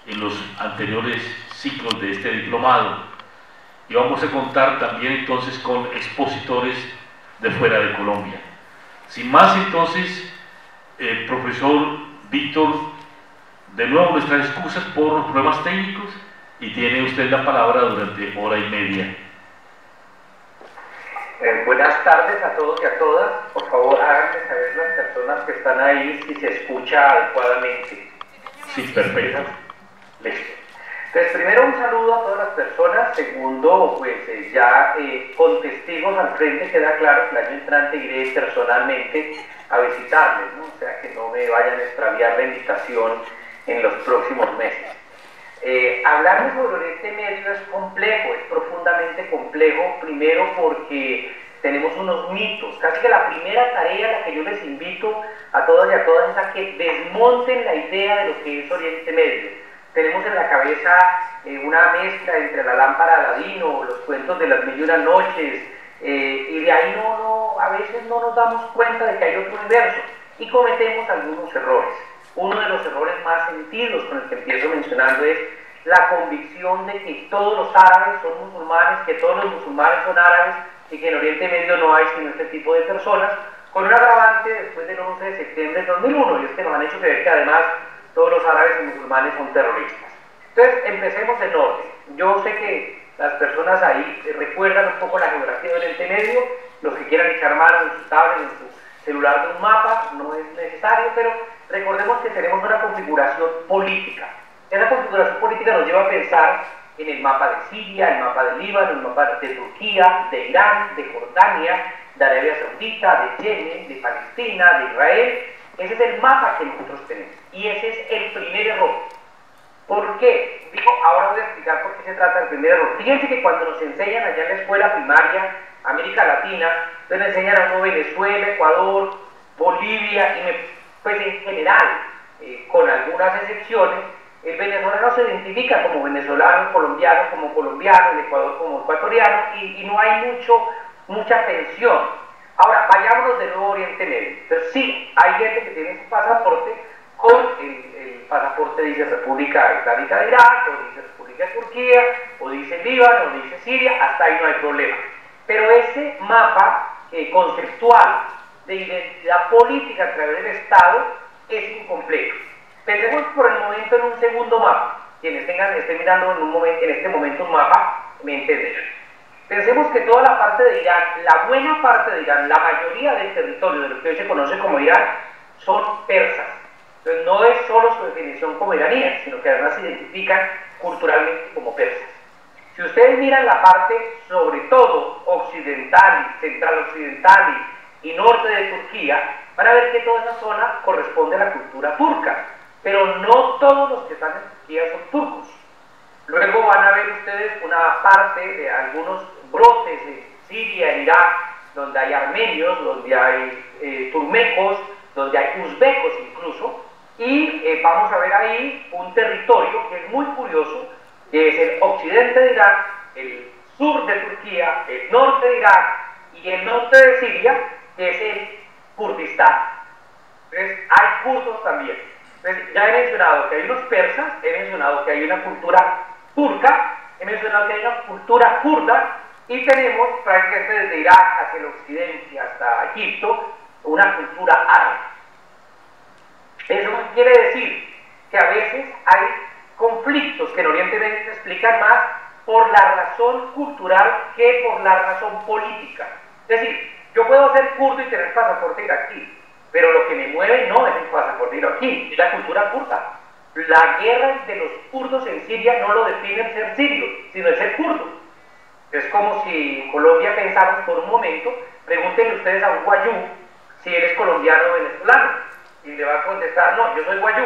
en los anteriores ciclos de este diplomado, y vamos a contar también entonces con expositores de fuera de Colombia. Sin más, entonces, profesor Víctor, de nuevo nuestras excusas por los problemas técnicos, y tiene usted la palabra durante hora y media. Buenas tardes a todos y a todas. Por favor, háganme saber las personas que están ahí si se escucha adecuadamente. Sí, perfecto. Listo. Entonces, primero un saludo a todas las personas. Segundo, pues ya con testigos al frente queda claro que el año entrante iré personalmente a visitarles, ¿no? O sea, que no me vayan a extraviar la invitación en los próximos meses. Hablarles sobre Oriente Medio es complejo, es profundamente complejo, primero porque tenemos unos mitos. Casi que la primera tarea a la que yo les invito a todas y a todas es a que desmonten la idea de lo que es Oriente Medio. Tenemos en la cabeza una mezcla entre la lámpara de Aladino, los cuentos de las mil y una noches, y de ahí a veces no nos damos cuenta de que hay otro universo y cometemos algunos errores. Uno de los errores más sentidos con el que empiezo mencionando es la convicción de que todos los árabes son musulmanes, que todos los musulmanes son árabes y que en Oriente Medio no hay sino este tipo de personas, con un agravante después del 11 de septiembre de 2001, y es que nos han hecho creer que además todos los árabes y musulmanes son terroristas. Entonces, empecemos en orden. Yo sé que las personas ahí recuerdan un poco la geografía de Oriente Medio, los que quieran echar mano en su tablet, en su celular de un mapa, no es necesario, pero recordemos que tenemos una configuración política. Esa configuración política nos lleva a pensar en el mapa de Siria, el mapa de Líbano, el mapa de Turquía, de Irán, de Jordania, de Arabia Saudita, de Yemen, de Palestina, de Israel. Ese es el mapa que nosotros tenemos. Y ese es el primer error. ¿Por qué? Ahora voy a explicar por qué se trata del primer error. Fíjense que cuando nos enseñan allá en la escuela primaria, América Latina, entonces nos enseñan a uno Venezuela, Ecuador, Bolivia, pues en general, con algunas excepciones, el venezolano se identifica como venezolano, como colombiano, el Ecuador como ecuatoriano, y no hay mucha tensión. Ahora, vayámonos de nuevo a Oriente Medio. Entonces, sí, hay gente que tiene su pasaporte con el pasaporte dice República Islámica de Irak, o dice República de Turquía, o dice Líbano, o dice Siria, hasta ahí no hay problema. Pero ese mapa conceptual de identidad política a través del Estado es incompleto. Pensemos por el momento en un segundo mapa. Quienes estén mirando en este momento un mapa, me entenderán. Pensemos que toda la parte de Irán, la buena parte de Irán, la mayoría del territorio de lo que hoy se conoce como Irán, son persas. Entonces no es solo su definición como iraníes, sino que además se identifican culturalmente como persas. Si ustedes miran la parte, sobre todo occidental, central occidental y norte de Turquía, van a ver que toda esa zona corresponde a la cultura turca, pero no todos los que están en Turquía son turcos. Luego van a ver ustedes una parte de algunos brotes en Siria, en Irak, donde hay armenios, donde hay turmecos, donde hay uzbecos incluso, y vamos a ver ahí un territorio que es muy curioso, que es el occidente de Irak, el sur de Turquía, el norte de Irak y el norte de Siria, que es el Kurdistán. Entonces hay kurdos también. Entonces, ya he mencionado que hay unos persas, he mencionado que hay una cultura turca, he mencionado que hay una cultura kurda, y tenemos prácticamente desde Irak hacia el occidente hasta Egipto una cultura árabe. Eso quiere decir que a veces hay conflictos que en Oriente Medio se explican más por la razón cultural que por la razón política. Es decir, yo puedo ser kurdo y tener pasaporte iraquí, pero lo que me mueve no es el pasaporte iraquí, es la cultura kurda. La guerra de los kurdos en Siria no lo define el ser sirio, sino el ser kurdo. Es como si en Colombia pensamos por un momento, pregúntenle ustedes a un guayú si eres colombiano o venezolano, y le va a contestar, no, yo soy guayú.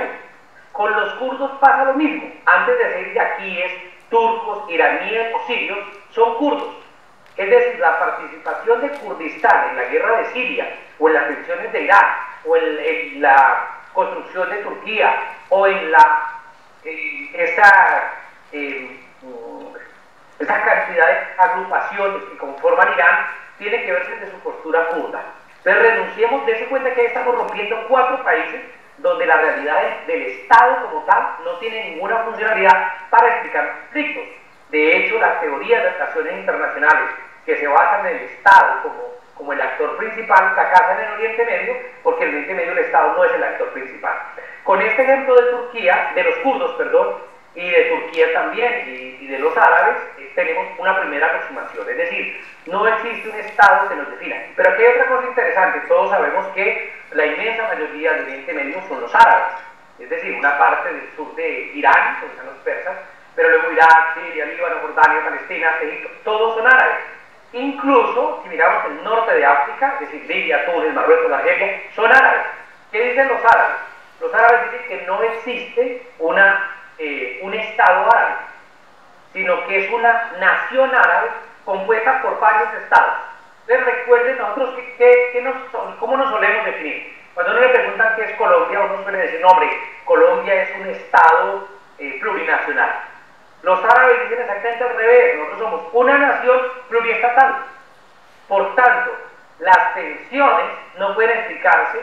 Con los kurdos pasa lo mismo. Antes de ser iraquíes, turcos, iraníes o sirios, son kurdos. Es decir, la participación de Kurdistán en la guerra de Siria, o en las tensiones de Irak, o en la construcción de Turquía, o en esa cantidad de agrupaciones que conforman Irán, tiene que verse desde su postura kurda. Entonces renunciemos, dése cuenta que estamos rompiendo 4 países donde donde la realidad del Estado como tal no tiene ninguna funcionalidad para explicar conflictos. De hecho, las teorías de relaciones internacionales que se basan en el Estado como el actor principal fracasan en el Oriente Medio, porque en el Oriente Medio el Estado no es el actor principal. Con este ejemplo de Turquía, de los kurdos, perdón, y de Turquía también, y de los árabes, tenemos una primera aproximación. Es decir, no existe un Estado que nos defina. Pero aquí hay otra cosa interesante. Todos sabemos que la inmensa mayoría del Oriente Medio son los árabes. Es decir, una parte del sur de Irán, donde están los persas, pero luego Irak, Siria, Líbano, Jordania, Palestina, Egipto, todos son árabes. Incluso, si miramos el norte de África, es decir, Libia, Túnez, Marruecos, Argelia, son árabes. ¿Qué dicen los árabes? Los árabes dicen que no existe un Estado árabe, sino que es una nación árabe compuesta por varios estados. Entonces recuerden nosotros cómo nos solemos definir. Cuando uno le preguntan qué es Colombia, uno suele decir, no hombre, Colombia es un Estado plurinacional. Los árabes dicen exactamente al revés, nosotros somos una nación pluriestatal. Por tanto, las tensiones no pueden explicarse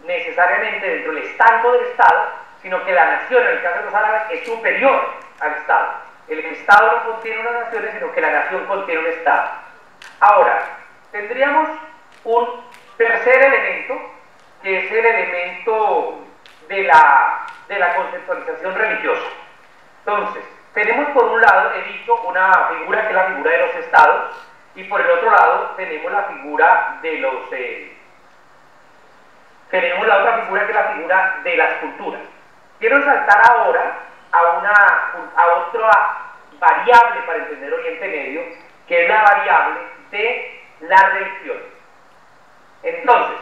necesariamente dentro del estanco del Estado, sino que la nación, en el caso de los árabes, es superior al Estado. El Estado no contiene unas naciones, sino que la nación contiene un Estado. Ahora, tendríamos un tercer elemento, que es el elemento de la conceptualización religiosa. Entonces, tenemos por un lado, he dicho, una figura que es la figura de los estados, y por el otro lado tenemos la figura de los... tenemos la otra figura que es la figura de las culturas. Quiero saltar ahora a otra variable para entender Oriente Medio, que es la variable de la religión. Entonces,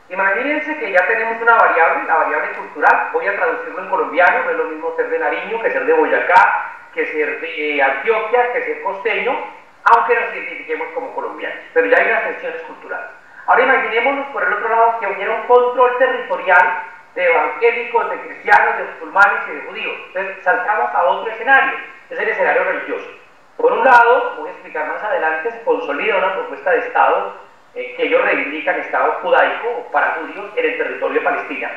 imagínense que ya tenemos una variable, la variable cultural. Voy a traducirlo en colombiano, no es lo mismo ser de Nariño que ser de Boyacá, que ser de Antioquia, que ser costeño, aunque nos identifiquemos como colombianos, pero ya hay unas tensiones culturales. Ahora imaginémonos por el otro lado que hubiera un control territorial de evangélicos, de cristianos, de musulmanes y de judíos. Entonces saltamos a otro escenario, es el escenario religioso. Por un lado, voy a explicar más adelante, se consolida una propuesta de Estado que ellos reivindican, Estado judaico para judíos en el territorio de Palestina.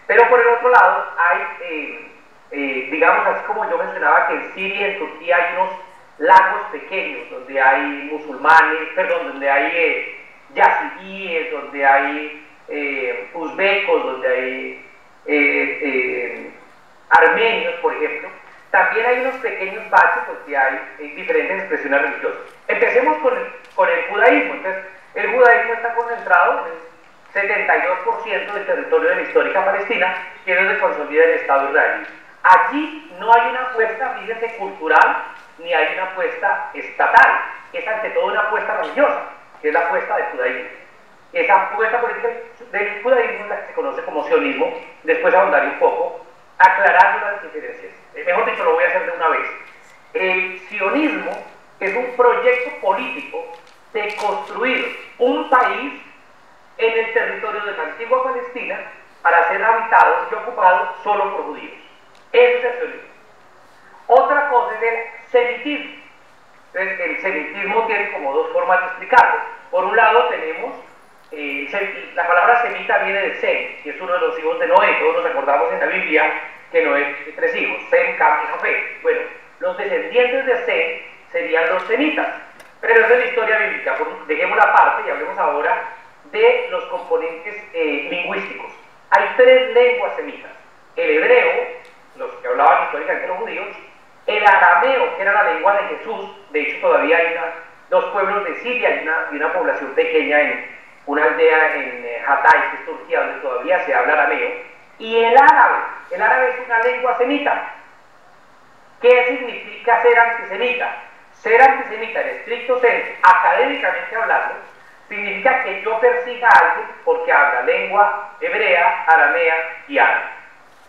Pero por el otro lado hay, digamos así como yo mencionaba, que en Siria y en Turquía hay unos lagos pequeños donde hay musulmanes, perdón, donde hay yazidíes, donde hay uzbecos, donde hay armenios, por ejemplo. También hay unos pequeños baches donde hay diferentes expresiones religiosas. Empecemos con el judaísmo. Entonces, el judaísmo está concentrado en el 72% del territorio de la histórica Palestina, que es donde consolida el Estado israelí. Allí no hay una apuesta, fíjense, cultural, ni hay una apuesta estatal. Es ante todo una apuesta religiosa, que es la apuesta del judaísmo. Esa apuesta política del judaísmo es la que se conoce como sionismo. Después ahondaré un poco, aclarando las diferencias. Mejor dicho, lo voy a hacer de una vez. El sionismo es un proyecto político de construir un país en el territorio de la antigua Palestina para ser habitado y ocupado solo por judíos. Ese es el sionismo. Otra cosa es el semitismo. Entonces, el semitismo tiene como dos formas de explicarlo. Por un lado tenemos, la palabra semita viene de Sem, que es uno de los hijos de Noé. Todos nos acordamos en la Biblia que Noé tiene 3 hijos, Sem, Cam y Jafet. Bueno, los descendientes de Sem serían los semitas. Pero esa es la historia bíblica. Dejémosla aparte y hablemos ahora de los componentes lingüísticos. Hay 3 lenguas semitas: el hebreo, los que hablaban históricamente los judíos; el arameo, que era la lengua de Jesús. De hecho, todavía hay 2 pueblos de Siria y una población pequeña en una aldea en Hatay, que es Turquía, donde todavía se habla arameo. Y el árabe. El árabe es una lengua semita. ¿Qué significa ser antisemita? Ser antisemita, en estricto senso, académicamente hablando, significa que yo persiga a alguien porque habla lengua hebrea, aramea y árabe.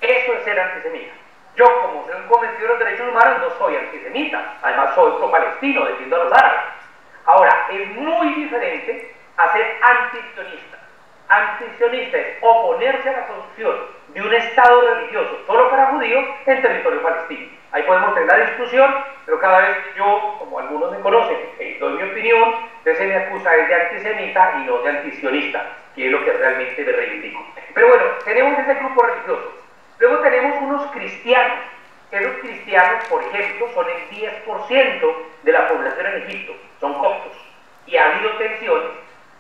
Eso es ser antisemita. Yo, como soy un convencido de los derechos humanos, no soy antisemita. Además, soy pro-palestino, defiendo a los árabes. Ahora, es muy diferente a ser antisionista. Antisionista es oponerse a la construcción de un Estado religioso solo para judíos en territorio palestino. Ahí podemos tener la discusión, pero cada vez que yo, como algunos me conocen, doy mi opinión, Entonces se me acusa de antisemita y no de antisionista, que es lo que realmente le reivindico. Pero bueno, tenemos ese grupo religioso. Luego tenemos unos cristianos. Esos cristianos, por ejemplo, son el 10% de la población en Egipto, son coptos. Y ha habido tensiones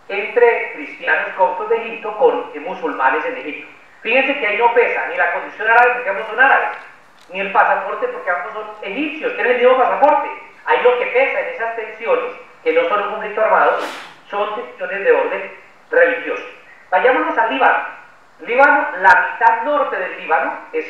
entre cristianos coptos de Egipto con musulmanes en Egipto. Fíjense que ahí no pesa ni la condición árabe porque ambos son árabes, ni el pasaporte porque ambos son egipcios, tienen el mismo pasaporte. Ahí lo que pesa en esas tensiones, que no son un conflicto armado, son tensiones de orden religioso. Vayámonos al Líbano. Líbano, la mitad norte del Líbano es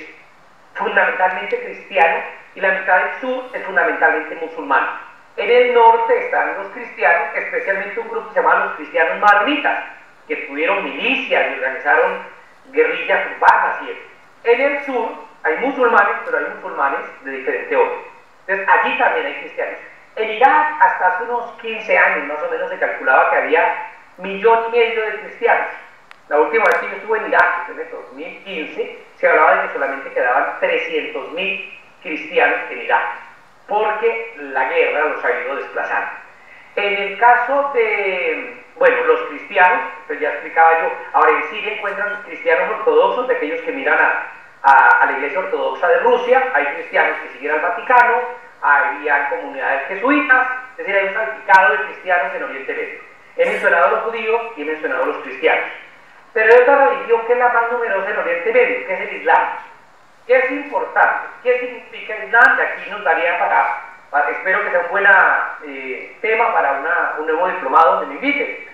fundamentalmente cristiano y la mitad del sur es fundamentalmente musulmán. En el norte están los cristianos, especialmente un grupo que se llama los cristianos maronitas, que tuvieron milicias y organizaron guerrillas urbanas y eso. En el sur hay musulmanes, pero hay musulmanes de diferente orden. Entonces allí también hay cristianos. En Irak hasta hace unos 15 años más o menos se calculaba que había 1,5 millones de cristianos. La última vez que yo estuve en Irak, que fue en el 2015, se hablaba de que solamente quedaban 300.000 cristianos en Irak, porque la guerra los ha ido desplazando. En el caso de, bueno, los cristianos, pues ya explicaba yo, ahora en Siria encuentran cristianos ortodoxos, de aquellos que miran a la iglesia ortodoxa de Rusia, hay cristianos que siguen al Vaticano, había comunidades jesuitas, es decir, hay un salpicado de cristianos en Oriente Medio. He mencionado a los judíos y he mencionado a los cristianos. Pero hay otra religión que es la más numerosa en Oriente Medio, que es el Islam. ¿Qué es importante? ¿Qué significa el Islam? De aquí nos daría espero que sea un buen tema para un nuevo diplomado donde me inviten.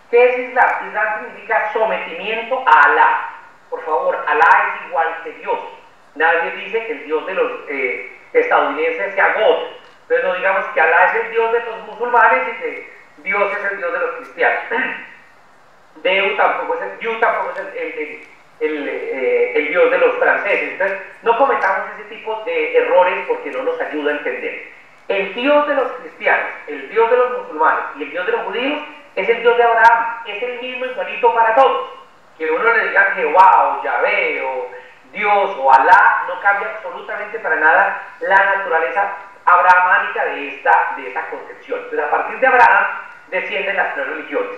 ¿Qué es Islam? Islam significa sometimiento a Alá. Por favor, Alá es igual que Dios. Nadie dice que el Dios de los estadounidenses sea God. Entonces no digamos que Alá es el Dios de los musulmanes y que Dios es el Dios de los cristianos. Dios tampoco es el Dios de los franceses. Entonces no cometamos ese tipo de errores porque no nos ayuda a entender. El Dios de los cristianos, el Dios de los musulmanes y el Dios de los judíos es el Dios de Abraham, es el mismo igualito para todos. Que uno le diga Jehová o Yahvé o Dios o Alá no cambia absolutamente para nada la naturaleza abrahamánica de esta concepción. Entonces a partir de Abraham descienden las tres religiones.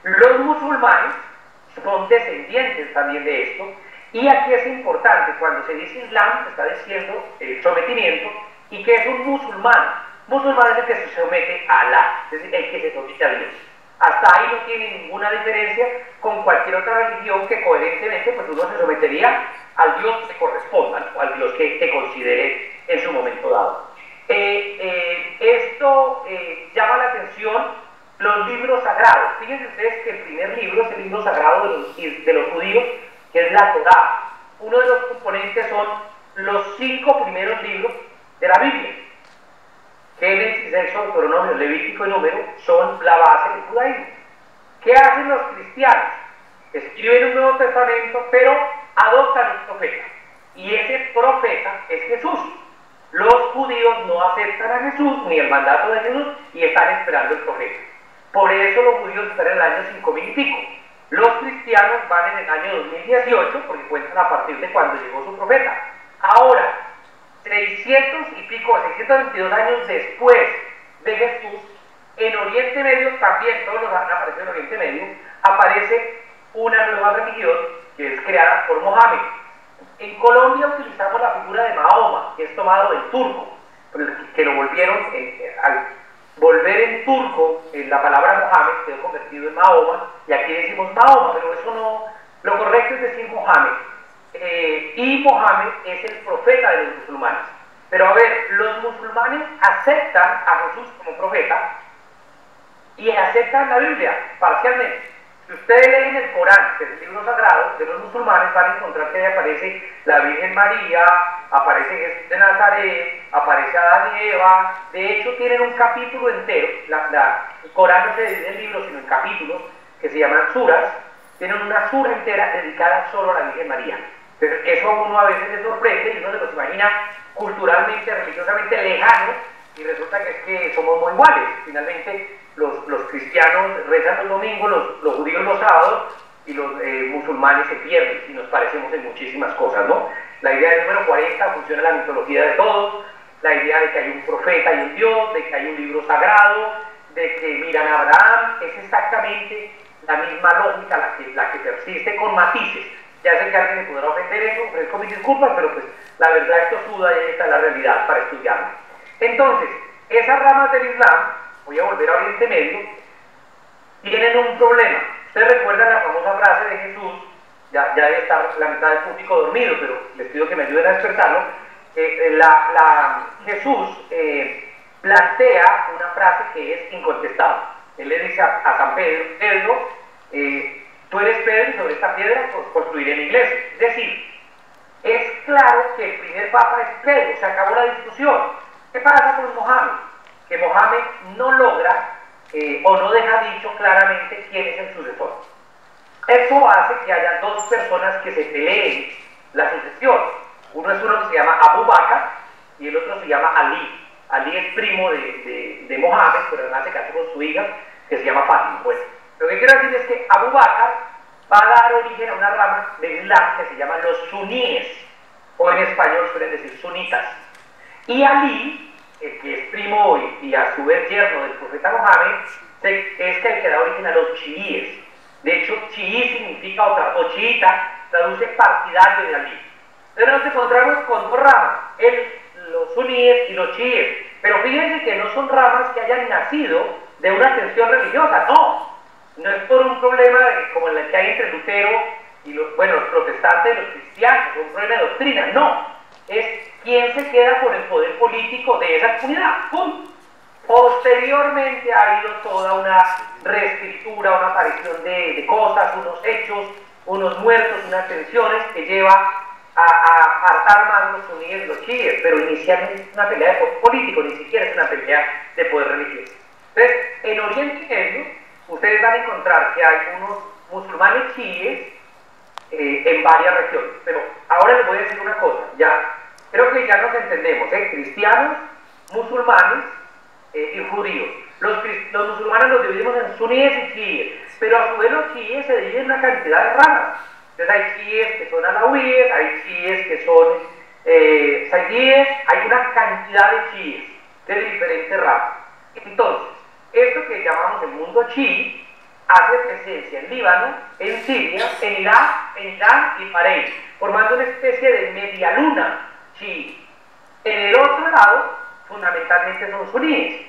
Los musulmanes son descendientes también de esto, y aquí es importante, cuando se dice Islam, se está diciendo sometimiento, y que es un musulmán. Musulmán es el que se somete a Alá, es decir, el que se somete a Dios. Hasta ahí no tiene ninguna diferencia con cualquier otra religión que coherentemente pues uno se sometería al Dios que corresponda, o al Dios que considere en su momento dado. Esto llama la atención. Los libros sagrados. Fíjense ustedes que el primer libro es el libro sagrado de los judíos, que es la Torá. Uno de los componentes son los 5 primeros libros de la Biblia. Génesis, Éxodo, Deuteronomio, Levítico y Número son la base del judaísmo. ¿Qué hacen los cristianos? Escriben un Nuevo Testamento, pero adoptan un profeta. Y ese profeta es Jesús. Los judíos no aceptan a Jesús, ni el mandato de Jesús, y están esperando el profeta. Por eso los judíos están en el año 5000 y pico. Los cristianos van en el año 2018, porque cuentan a partir de cuando llegó su profeta. Ahora, 600 y pico, 622 años después de Jesús, en Oriente Medio también, todos los han aparecido en Oriente Medio, aparece una nueva religión que es creada por Mohammed. En Colombia utilizamos la figura de Mahoma, que es tomado del turco, que lo volvieron al volver en turco, la palabra Mohammed quedó convertido en Mahoma, y aquí decimos Mahoma, pero eso no, lo correcto es decir Mohammed. Y Mohammed es el profeta de los musulmanes. Pero a ver, los musulmanes aceptan a Jesús como profeta y aceptan la Biblia parcialmente. Si ustedes leen el Corán, que es el libro sagrado de los musulmanes, van a encontrar que ahí aparece la Virgen María, aparece Jesús de Nazaret, aparece Adán y Eva. De hecho, tienen un capítulo entero. El Corán no se divide en libros, sino en capítulos, que se llaman suras. Tienen una sura entera dedicada solo a la Virgen María. Entonces, eso a uno a veces le sorprende y uno se los imagina culturalmente, religiosamente lejanos, y resulta que es que somos muy iguales. Finalmente, los cristianos rezan los domingos, los judíos los sábados, y los musulmanes se pierden, y nos parecemos en muchísimas cosas, ¿no? La idea del número 40 funciona en la mitología de todos, la idea de que hay un profeta y un Dios, de que hay un libro sagrado, de que miran a Abraham es exactamente la misma lógica la que persiste con matices. Ya sé que a alguien le podrá ofender eso, ofrezco mis disculpas, pero pues la verdad es tosuda y esta es la realidad para estudiarlo. Entonces, esas ramas del Islam, voy a volver a Oriente Medio, tienen un problema. Ustedes recuerdan la famosa frase de Jesús, ya debe estar la mitad del público dormido, pero les pido que me ayuden a despertarlo. Jesús plantea una frase que es incontestable. Él le dice a San Pedro, tú eres Pedro y sobre esta piedra construiré mi iglesia. Es decir, es claro que el primer papa es Pedro, se acabó la discusión. ¿Qué pasa con Mohammed? Que Mohammed no logra o no deja dicho claramente quién es el sucesor. Esto hace que haya dos personas que se peleen la sucesión. Uno es uno que se llama Abu Bakr y el otro se llama Ali. Ali es primo de Mohammed, pero además se casó con su hija, que se llama Fátima. Bueno, lo que quiero decir es que Abu Bakr va a dar origen a una rama del Islam que se llaman los suníes, o en español suelen decir sunitas. Y Ali, que es primo y a su vez yerno del profeta Mohammed, es el que da origen a los chiíes. De hecho, chií significa o chiita, traduce partidario de Ali. Entonces nos encontramos con dos ramas, los suníes y los chiíes. Pero fíjense que no son ramas que hayan nacido de una tensión religiosa, no es por un problema como el que hay entre Lutero y los protestantes y los cristianos, un problema de doctrina, no, es quién se queda con el poder político de esa comunidad. ¡Pum! Posteriormente ha habido toda una reescritura, una aparición de cosas, unos hechos, unos muertos, unas tensiones que lleva a apartar más los suníes y los chiíes, pero inicialmente es una pelea de poder político, ni siquiera es una pelea de poder religioso. Entonces, en Oriente Medio, ustedes van a encontrar que hay unos musulmanes chiíes en varias regiones, pero ahora les voy a decir una cosa, creo que ya nos entendemos, cristianos, musulmanes y judíos. Los musulmanes los dividimos en suníes y chiíes, pero a su vez los chiíes se dividen en una cantidad de ramas. Entonces hay chiíes que son alauíes, hay chiíes que son saidíes, hay una cantidad de chiíes de diferentes ramas. Entonces, esto que llamamos el mundo chií hace presencia en Líbano, en Siria, en Irak, en Irán y Bahrein, formando una especie de media luna chií. En el otro lado, fundamentalmente son suníes.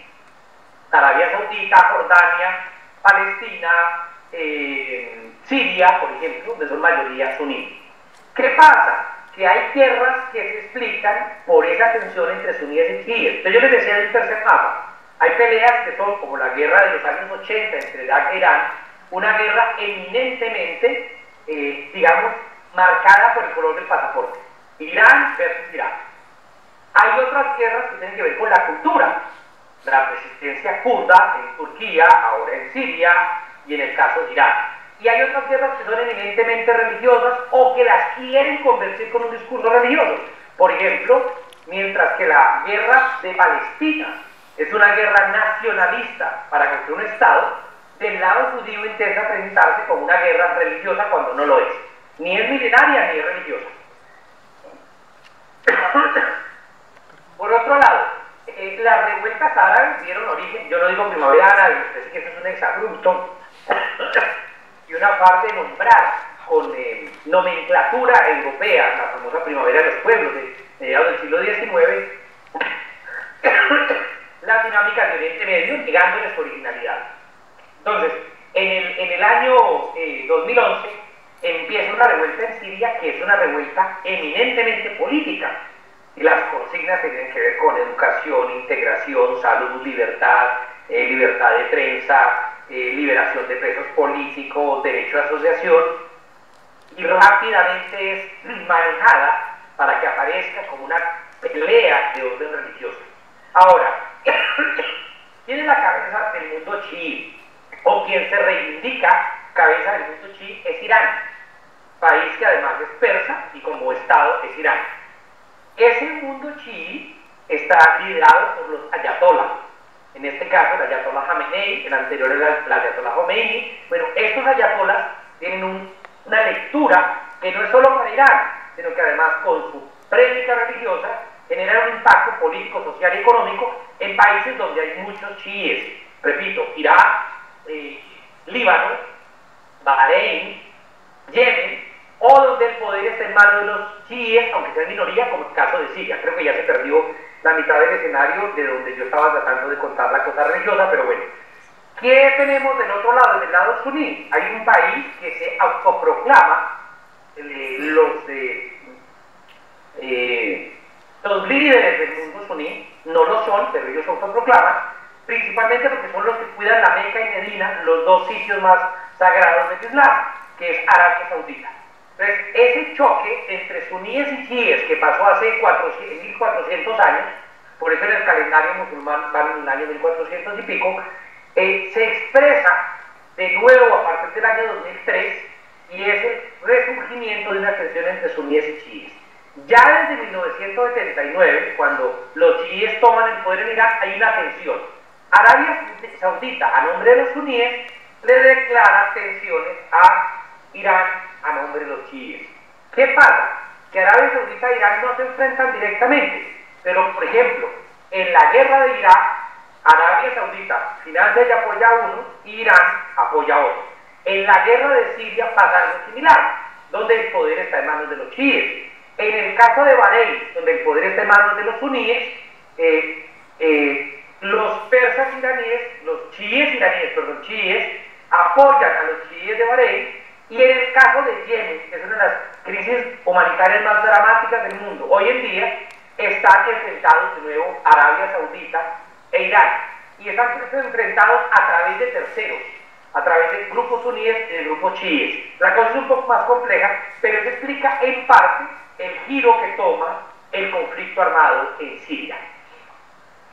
Arabia Saudita, Jordania, Palestina, Siria, por ejemplo, donde son mayoría suníes. ¿Qué pasa? Que hay guerras que se explican por esa tensión entre suníes y chiíes. Entonces yo les decía del tercer mapa. Hay peleas que son como la guerra de los años 80 entre Irak e Irán, una guerra eminentemente, digamos, marcada por el color del pasaporte. Irán versus Irak. Hay otras guerras que tienen que ver con la cultura. La resistencia kurda en Turquía, ahora en Siria y en el caso de Irak. Y hay otras guerras que son eminentemente religiosas o que las quieren convertir con un discurso religioso. Por ejemplo, mientras que la guerra de Palestina es una guerra nacionalista para construir un Estado, del lado judío intenta presentarse como una guerra religiosa cuando no lo es. Ni es milenaria ni es religiosa. Por otro lado, las revueltas árabes dieron origen, yo no digo primavera árabe, me parece que eso es un exabrupto y una parte de nombrar con nomenclatura europea, la famosa primavera de los pueblos de mediados del siglo XIX, las dinámicas de Oriente Medio, negándoles su originalidad. Entonces, en el año 2011 empieza una revuelta en Siria que es una revuelta eminentemente política. Y las consignas tienen que ver con educación, integración, salud, libertad, libertad de prensa, liberación de presos políticos, derecho a asociación, y rápidamente es manejada para que aparezca como una pelea de orden religioso. Ahora, ¿quién es la cabeza del mundo chií? O quien se reivindica cabeza del mundo chií es Irán, país que además es persa y como Estado es Irán. Ese mundo chií está liderado por los ayatolás. En este caso, el ayatolá Jamenei, el anterior era el ayatolá Khomeini. Bueno, estos ayatolás tienen una lectura que no es solo para Irán, sino que además con su prédica religiosa genera un impacto político, social y económico en países donde hay muchos chiíes. repito, Irak, Líbano, Bahrein, Yemen, o donde el poder está en manos de los chiíes, aunque sea minoría, como el caso de Siria. Creo que ya se perdió la mitad del escenario de donde yo estaba tratando de contar la cosa religiosa, pero bueno. ¿Qué tenemos del otro lado, del lado suní? Hay un país que se autoproclama, los líderes del mundo suní, no lo son, pero ellos se autoproclaman, principalmente porque son los que cuidan la Meca y Medina, los dos sitios más sagrados del Islam, que es Arabia Saudita. Entonces, ese choque entre suníes y chiíes que pasó hace 1400 años, por eso en el calendario musulmán van en el año 1400 y pico, se expresa de nuevo a partir del año 2003 y es el resurgimiento de una tensión entre suníes y chiíes. Ya desde 1979, cuando los chiíes toman el poder en Irak, hay una tensión. Arabia Saudita, a nombre de los suníes, le declara tensiones a Irán a nombre de los chiíes. ¿Qué pasa? Que Arabia Saudita e Irán no se enfrentan directamente, pero por ejemplo, en la guerra de Irak, Arabia Saudita financia y apoya a uno y Irán apoya a otro. En la guerra de Siria pasa algo similar, donde el poder está en manos de los chiíes. En el caso de Bahrein, donde el poder está en manos de los suníes, los persas iraníes, los chiíes iraníes, perdón, chiíes, apoyan a los chiíes de Bahrein. Y en el caso de Yemen, que es una de las crisis humanitarias más dramáticas del mundo, hoy en día están enfrentados de nuevo Arabia Saudita e Irán. Y están enfrentados a través de terceros, a través de grupos suníes y de grupos chiíes. La cosa es un poco más compleja, pero eso explica en parte el giro que toma el conflicto armado en Siria.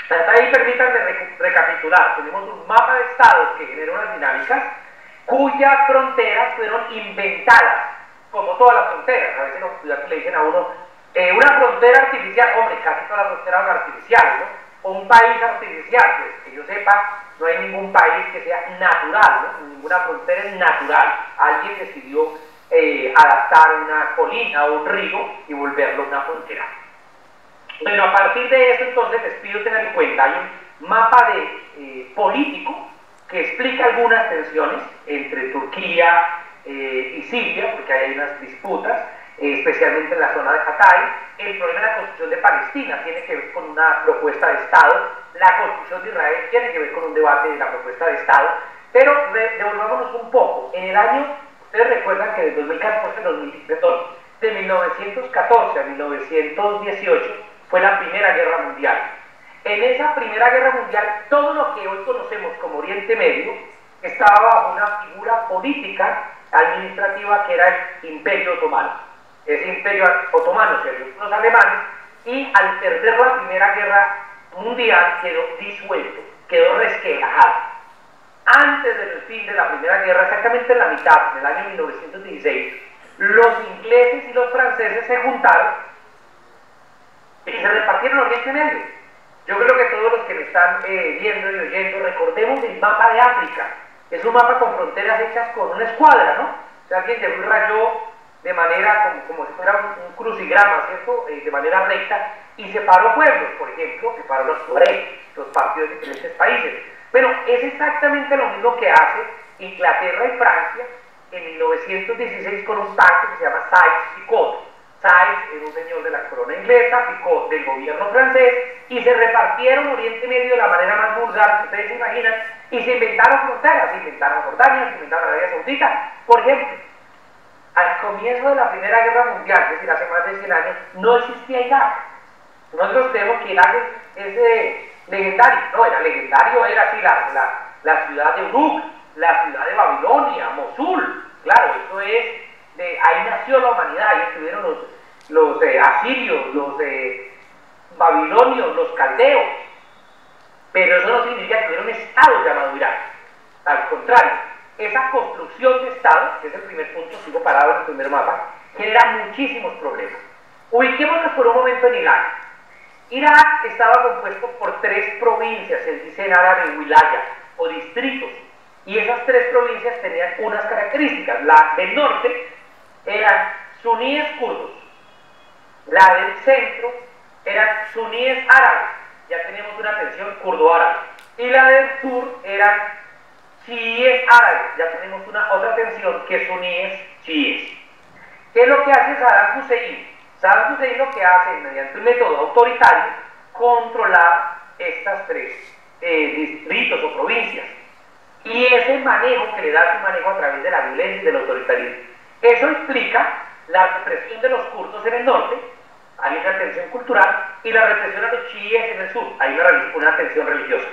Hasta ahí permítanme recapitular. Tenemos un mapa de estados que genera unas dinámicas cuyas fronteras fueron inventadas, como todas las fronteras. A veces los estudiantes le dicen a uno, una frontera artificial, hombre, casi todas las fronteras son artificiales, ¿no? O un país artificial, pues que yo sepa, no hay ningún país que sea natural, ¿no? Ninguna frontera es natural. Alguien decidió adaptar una colina o un río y volverlo una frontera. Bueno, a partir de eso, entonces, les pido tengan en cuenta, hay un mapa político que explica algunas tensiones entre Turquía y Siria, porque hay unas disputas, especialmente en la zona de Hatay. El problema de la construcción de Palestina tiene que ver con una propuesta de Estado, la construcción de Israel tiene que ver con un debate de la propuesta de Estado, pero devolvámonos un poco. En el año, ustedes recuerdan que de 2014 de 1914 a 1918 fue la Primera Guerra Mundial. En esa Primera Guerra Mundial, todo lo que hoy conocemos como Oriente Medio estaba bajo una figura política administrativa que era el Imperio Otomano. Ese Imperio Otomano se alió con los alemanes y al perder la Primera Guerra Mundial quedó disuelto, quedó resquebrajado. Antes del fin de la Primera Guerra, exactamente en la mitad, en el año 1916, los ingleses y los franceses se juntaron y se repartieron Oriente Medio. Yo creo que todos los que me están viendo y oyendo, recordemos el mapa de África. Es un mapa con fronteras hechas con una escuadra, ¿no? O sea, alguien llegó y rayó de manera como si fuera un crucigrama, ¿cierto? De manera recta, y separó pueblos, por ejemplo, separó los Tuareg, los partidos de diferentes países. Bueno, es exactamente lo mismo que hace Inglaterra y Francia en 1916 con un pacto que se llama Sykes-Picot. Sykes era un señor de la corona inglesa, Picot del gobierno francés, y se repartieron Oriente Medio de la manera más vulgar que ustedes se imaginan, y se inventaron fronteras, se inventaron Jordania, se inventaron Arabia Saudita. Por ejemplo, al comienzo de la Primera Guerra Mundial, es decir, hace más de 100 años, no existía Irak. Nosotros creemos que Irak es legendario. No, era legendario, era así la ciudad de Uruk, la ciudad de Babilonia, Mosul. Claro, eso es... ahí nació la humanidad, ahí estuvieron los asirios, los babilonios, los caldeos, pero eso no significa que hubiera un estado llamado Irak. Al contrario, esa construcción de estado, que es el primer punto, sigo parado en el primer mapa, genera muchísimos problemas. Ubiquémonos por un momento en Irak. Irak estaba compuesto por 3 provincias, se dice en árabe wilaya, o distritos, y esas 3 provincias tenían unas características. La del norte eran suníes kurdos, la del centro eran suníes árabes, ya tenemos una tensión kurdo-árabe, y la del sur eran chiíes árabes. Ya tenemos otra tensión que es suníes chiíes. ¿Qué es lo que hace Saddam Hussein? Saddam Hussein lo que hace mediante un método autoritario controlar estas tres distritos o provincias. Y ese manejo que le da su manejo a través de la violencia y del autoritarismo. Eso explica la represión de los kurdos en el norte, hay una tensión cultural, y la represión a los chiíes en el sur, hay una tensión religiosa.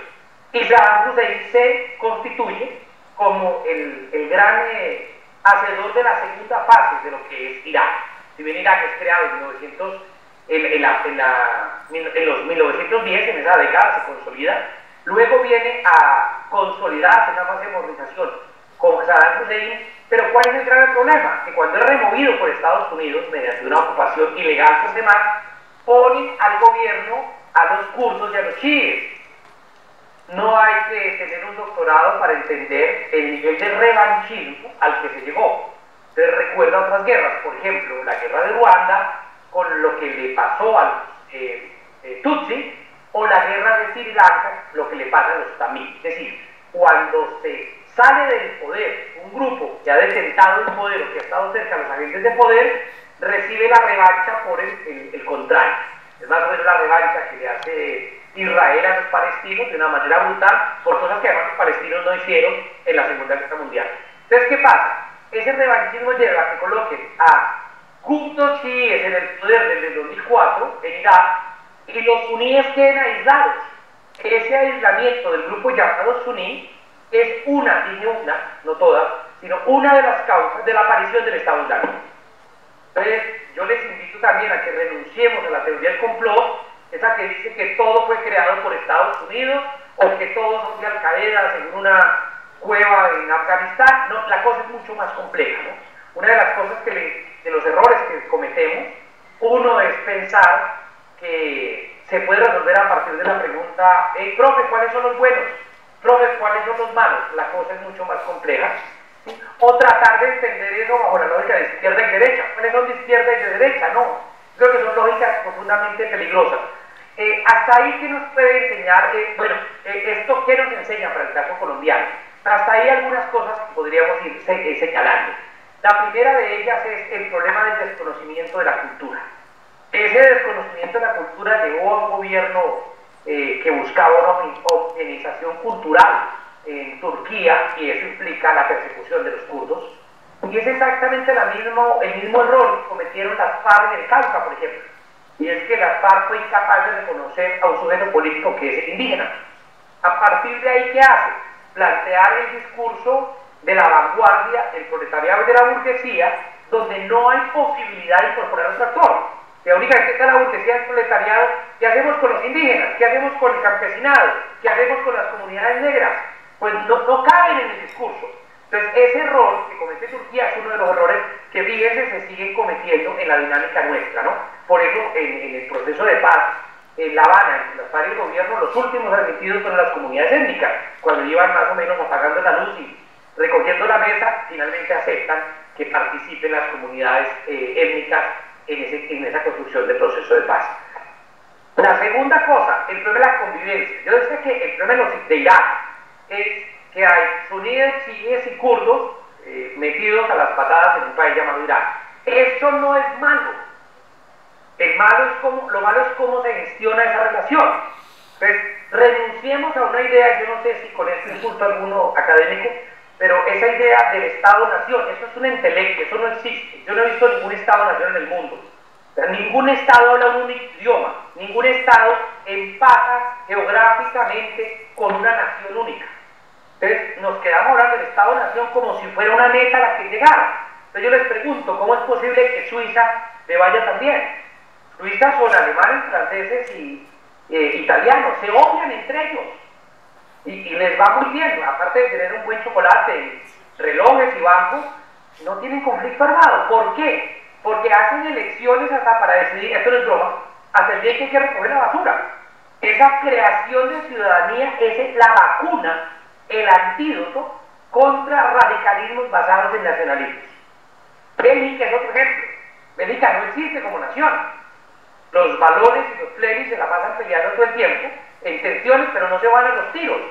Y Saddam Hussein se constituye como el gran hacedor de la segunda fase de lo que es Irak. Si bien Irak es creado en los 1910, en esa década se consolida, luego viene a consolidarse una fase de modernización con Saddam Hussein. Pero ¿cuál es el grave problema? Que cuando es removido por Estados Unidos mediante una ocupación ilegal por demás, ponen al gobierno a los kurdos y a los chiíes. No hay que tener un doctorado para entender el nivel de revanchismo al que se llegó. Se recuerda otras guerras, por ejemplo, la guerra de Ruanda, con lo que le pasó a los Tutsi, o la guerra de Sri Lanka, lo que le pasa a los tamil. Es decir, cuando se sale del poder un grupo que ha detentado el poder o que ha estado cerca de los agentes de poder, recibe la revancha por el contrario. Es más o menos la revancha que le hace Israel a los palestinos de una manera brutal por cosas que además los palestinos no hicieron en la Segunda Guerra Mundial. Entonces, ¿qué pasa? Ese revanchismo lleva a que coloquen a kurdos chiíes en el poder desde el 2004 en Irak y los suníes queden aislados. Ese aislamiento del grupo llamado suní es dije una, no todas, sino una de las causas de la aparición del Estado Islámico. Entonces, yo les invito también a que renunciemos a la teoría del complot, esa que dice que todo fue creado por Estados Unidos o que todos son de Al-Qaeda según una cueva en Afganistán. No, la cosa es mucho más compleja, ¿no? Una de las cosas de los errores que cometemos, uno es pensar que se puede resolver a partir de la pregunta, hey, profe, ¿cuáles son los buenos? Profe, ¿cuáles son los malos? La cosa es mucho más compleja. ¿Sí? O tratar de entender eso bajo la lógica de izquierda y derecha. ¿Cuáles son de izquierda y de derecha? No. Creo que son lógicas profundamente peligrosas. Hasta ahí, ¿qué nos puede enseñar? Esto, ¿qué nos enseña para el caso colombiano? Hasta ahí algunas cosas que podríamos ir señalando. La primera de ellas es el problema del desconocimiento de la cultura. Ese desconocimiento de la cultura llevó a un gobierno que buscaba una homogenización cultural en Turquía, y eso implica la persecución de los kurdos. Y es exactamente el mismo error que cometieron las FARC en el Cauca, por ejemplo. Y es que las FARC fue incapaz de reconocer a un sujeto político que es el indígena. A partir de ahí, ¿qué hace? Plantear el discurso de la vanguardia, el proletariado y de la burguesía, donde no hay posibilidad de incorporar a otro actor. La única que está la burguesía, el proletariado. ¿Qué hacemos con los indígenas? ¿Qué hacemos con el campesinado? ¿Qué hacemos con las comunidades negras? Pues no caben en el discurso. Entonces, ese error que comete Turquía es uno de los errores que, fíjense, se siguen cometiendo en la dinámica nuestra, ¿no? Por eso, en el proceso de paz, en La Habana, en las FARC y el gobierno, los últimos admitidos fueron las comunidades étnicas. Cuando llevan más o menos apagando la luz y recogiendo la mesa, finalmente aceptan que participen las comunidades étnicas en esa construcción del proceso de paz. La segunda cosa, el problema de la convivencia. Yo decía que el problema de Irak es que hay suníes, chiíes y kurdos metidos a las patadas en un país llamado Irak. Eso no es malo. Lo malo es cómo se gestiona esa relación. Entonces, renunciemos a una idea, yo no sé si con esto insulto a alguno académico, pero esa idea del Estado-Nación, eso es un intelecto, eso no existe. Yo no he visto ningún Estado-Nación en el mundo. O sea, ningún Estado habla un único idioma, ningún Estado empata geográficamente con una nación única. Entonces, nos quedamos hablando del Estado-Nación como si fuera una meta a la que llegar. Entonces, yo les pregunto, ¿cómo es posible que Suiza le vaya también? Suiza son alemanes, franceses y italianos, se odian entre ellos. Y les va muy bien, aparte de tener un buen chocolate, relojes y bancos, no tienen conflicto armado. ¿Por qué? Porque hacen elecciones hasta para decidir, esto no es broma, hasta el día que hay que recoger la basura. Esa creación de ciudadanía es la vacuna, el antídoto contra radicalismos basados en nacionalismos. Bélgica es otro ejemplo. Bélgica no existe como nación. Los valores y los flemis se la pasan peleando todo el tiempo. en tensiones, pero no se van a los tiros.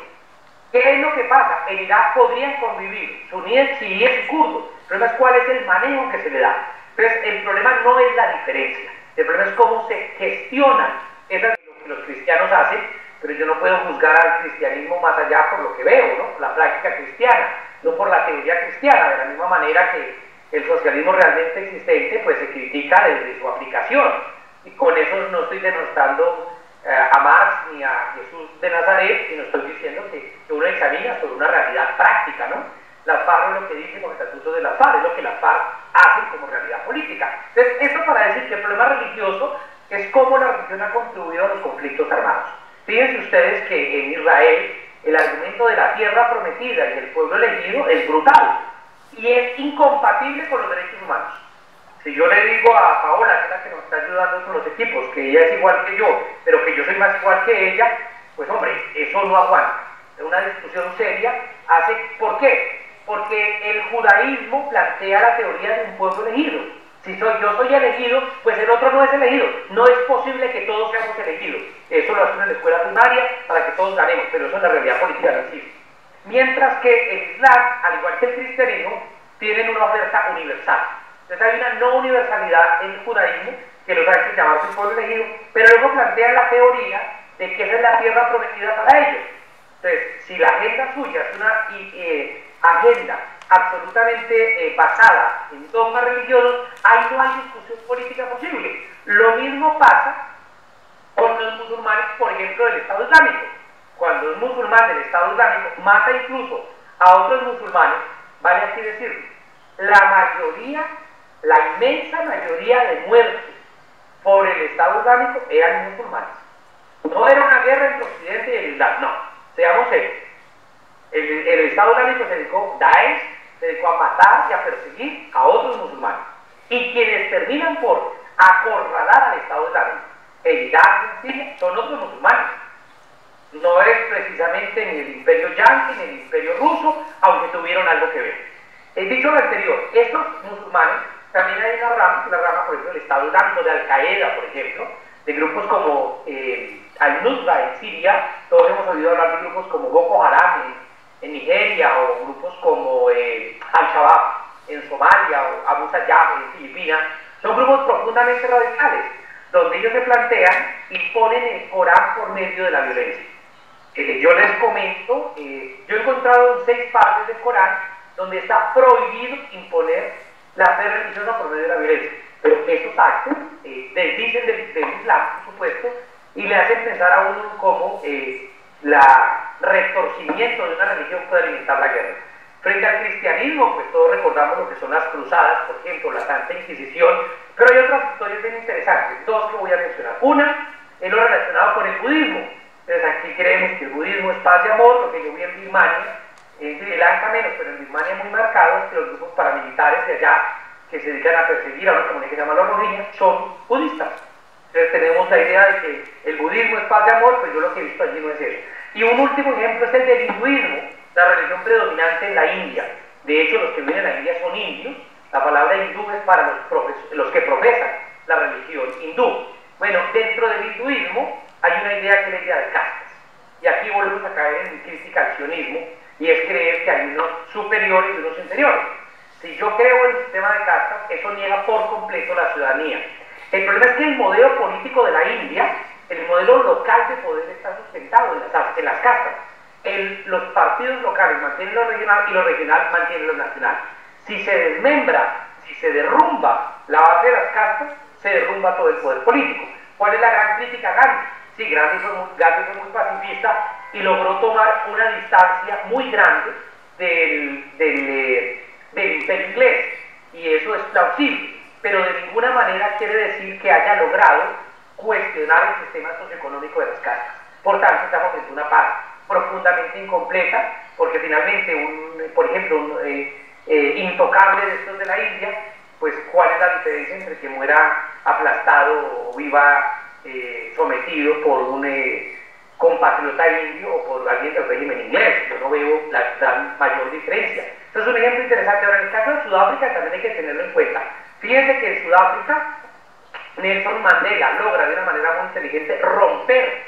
¿Qué es lo que pasa? En Irak podrían convivir suníes, chiíes y kurdos. El problema es cuál es el manejo que se le da. Entonces, el problema no es la diferencia, el problema es cómo se gestiona. Eso es lo que los cristianos hacen, pero yo no puedo juzgar al cristianismo más allá por lo que veo, ¿no? La práctica cristiana, no por la teoría cristiana, de la misma manera que el socialismo realmente existente pues se critica desde su aplicación. Y con eso no estoy denostando a Marx ni a Jesús de Nazaret, sino estoy diciendo que uno examina sobre una realidad práctica, ¿no? Las FARC es lo que dicen los estatutos de las FARC, es lo que las FARC hacen como realidad política. Entonces, esto para decir que el problema religioso es cómo la religión ha contribuido a los conflictos armados. Fíjense ustedes que en Israel el argumento de la tierra prometida y el pueblo elegido es brutal y es incompatible con los derechos humanos. Si yo le digo a Paola, que es la que nos está ayudando con los equipos, que ella es igual que yo, pero que yo soy más igual que ella, pues hombre, eso no aguanta. Es una discusión seria. ¿Por qué? Porque el judaísmo plantea la teoría de un pueblo elegido. Si yo soy elegido, pues el otro no es elegido. No es posible que todos seamos elegidos. Eso lo hacen en la escuela primaria para que todos ganemos, pero eso en la realidad política no existe. Mientras que el Islam, al igual que el cristianismo, tienen una oferta universal. Entonces hay una no universalidad en el judaísmo que los hace llamarse pueblo elegido, pero luego plantean la teoría de que esa es la tierra prometida para ellos. Entonces, si la agenda suya es una agenda absolutamente basada en dogmas religiosos, ahí no hay discusión política posible. Lo mismo pasa con los musulmanes, por ejemplo, del Estado Islámico. Cuando un musulmán del Estado Islámico mata incluso a otros musulmanes, vale así decirlo, la inmensa mayoría de muertos por el Estado Islámico eran musulmanes. No era una guerra entre Occidente y el Islam, no, seamos serios. El Estado Islámico se dedicó, Daesh, se dedicó a matar y a perseguir a otros musulmanes. Y quienes terminan por acorralar al Estado Islámico en Irak, en Siria, son otros musulmanes. No es precisamente ni el imperio yanqui ni el imperio ruso, aunque tuvieron algo que ver. Dicho lo anterior, estos musulmanes, también hay una rama, por ejemplo, del Estado Islámico, de Al-Qaeda, por ejemplo, de grupos como Al-Nusra en Siria. Todos hemos oído hablar de grupos como Boko Haram en Nigeria, o grupos como Al-Shabaab en Somalia, o Abu Sayyaf en Filipinas. Son grupos profundamente radicales, donde ellos se plantean y ponen el Corán por medio de la violencia. Yo les comento, yo he encontrado en 6 partes del Corán donde está prohibido imponer la fe religiosa por medio de la violencia. Pero estos actos desdicen del Islam, por supuesto, y le hacen pensar a uno cómo el retorcimiento de una religión puede alimentar la guerra. Frente al cristianismo, pues todos recordamos lo que son las cruzadas, por ejemplo, la Santa Inquisición, pero hay otras historias bien interesantes, 2 que voy a mencionar. Una es lo relacionado con el budismo. Entonces aquí creemos que el budismo es paz y amor, lo que yo vi en Birmania, en Sri Lanka menos, pero en Birmania muy marcado, es que los grupos paramilitares de allá que se dedican a perseguir a una comunidad que se llama los Rohingya son budistas. Entonces tenemos la idea de que el budismo es paz y amor, pues yo lo que he visto allí no es eso. Y un último ejemplo es el del hinduismo, la religión predominante en la India. De hecho, los que viven en la India son indios. La palabra hindú es para los que profesan la religión hindú. Bueno, dentro del hinduismo hay una idea que es la idea de castas. Y aquí volvemos a caer en mi crítica al sionismo, y es creer que hay unos superiores y unos inferiores. Si yo creo en el sistema de castas, eso niega por completo la ciudadanía. El problema es que el modelo político de la India, el modelo local de poder, está sustentado en las castas. Los partidos locales mantienen lo regional y lo regional mantiene lo nacional. Si se desmembra, si se derrumba la base de las castas, se derrumba todo el poder político. ¿Cuál es la gran crítica a Gandhi? Sí, Gandhi fue muy pacifista y logró tomar una distancia muy grande del imperio inglés, y eso es plausible, pero de ninguna manera quiere decir que haya logrado cuestionar el sistema socioeconómico de las castas. Por tanto, estamos frente a una paz profundamente incompleta, porque finalmente, por ejemplo, un intocable de estos de la India, pues ¿cuál es la diferencia entre que muera aplastado o viva sometido por un compatriota indio o por alguien del régimen inglés? Yo no veo la mayor diferencia. Entonces, un ejemplo interesante. Ahora, en el caso de Sudáfrica también hay que tenerlo en cuenta. Fíjense que en Sudáfrica Nelson Mandela logra de una manera muy inteligente romper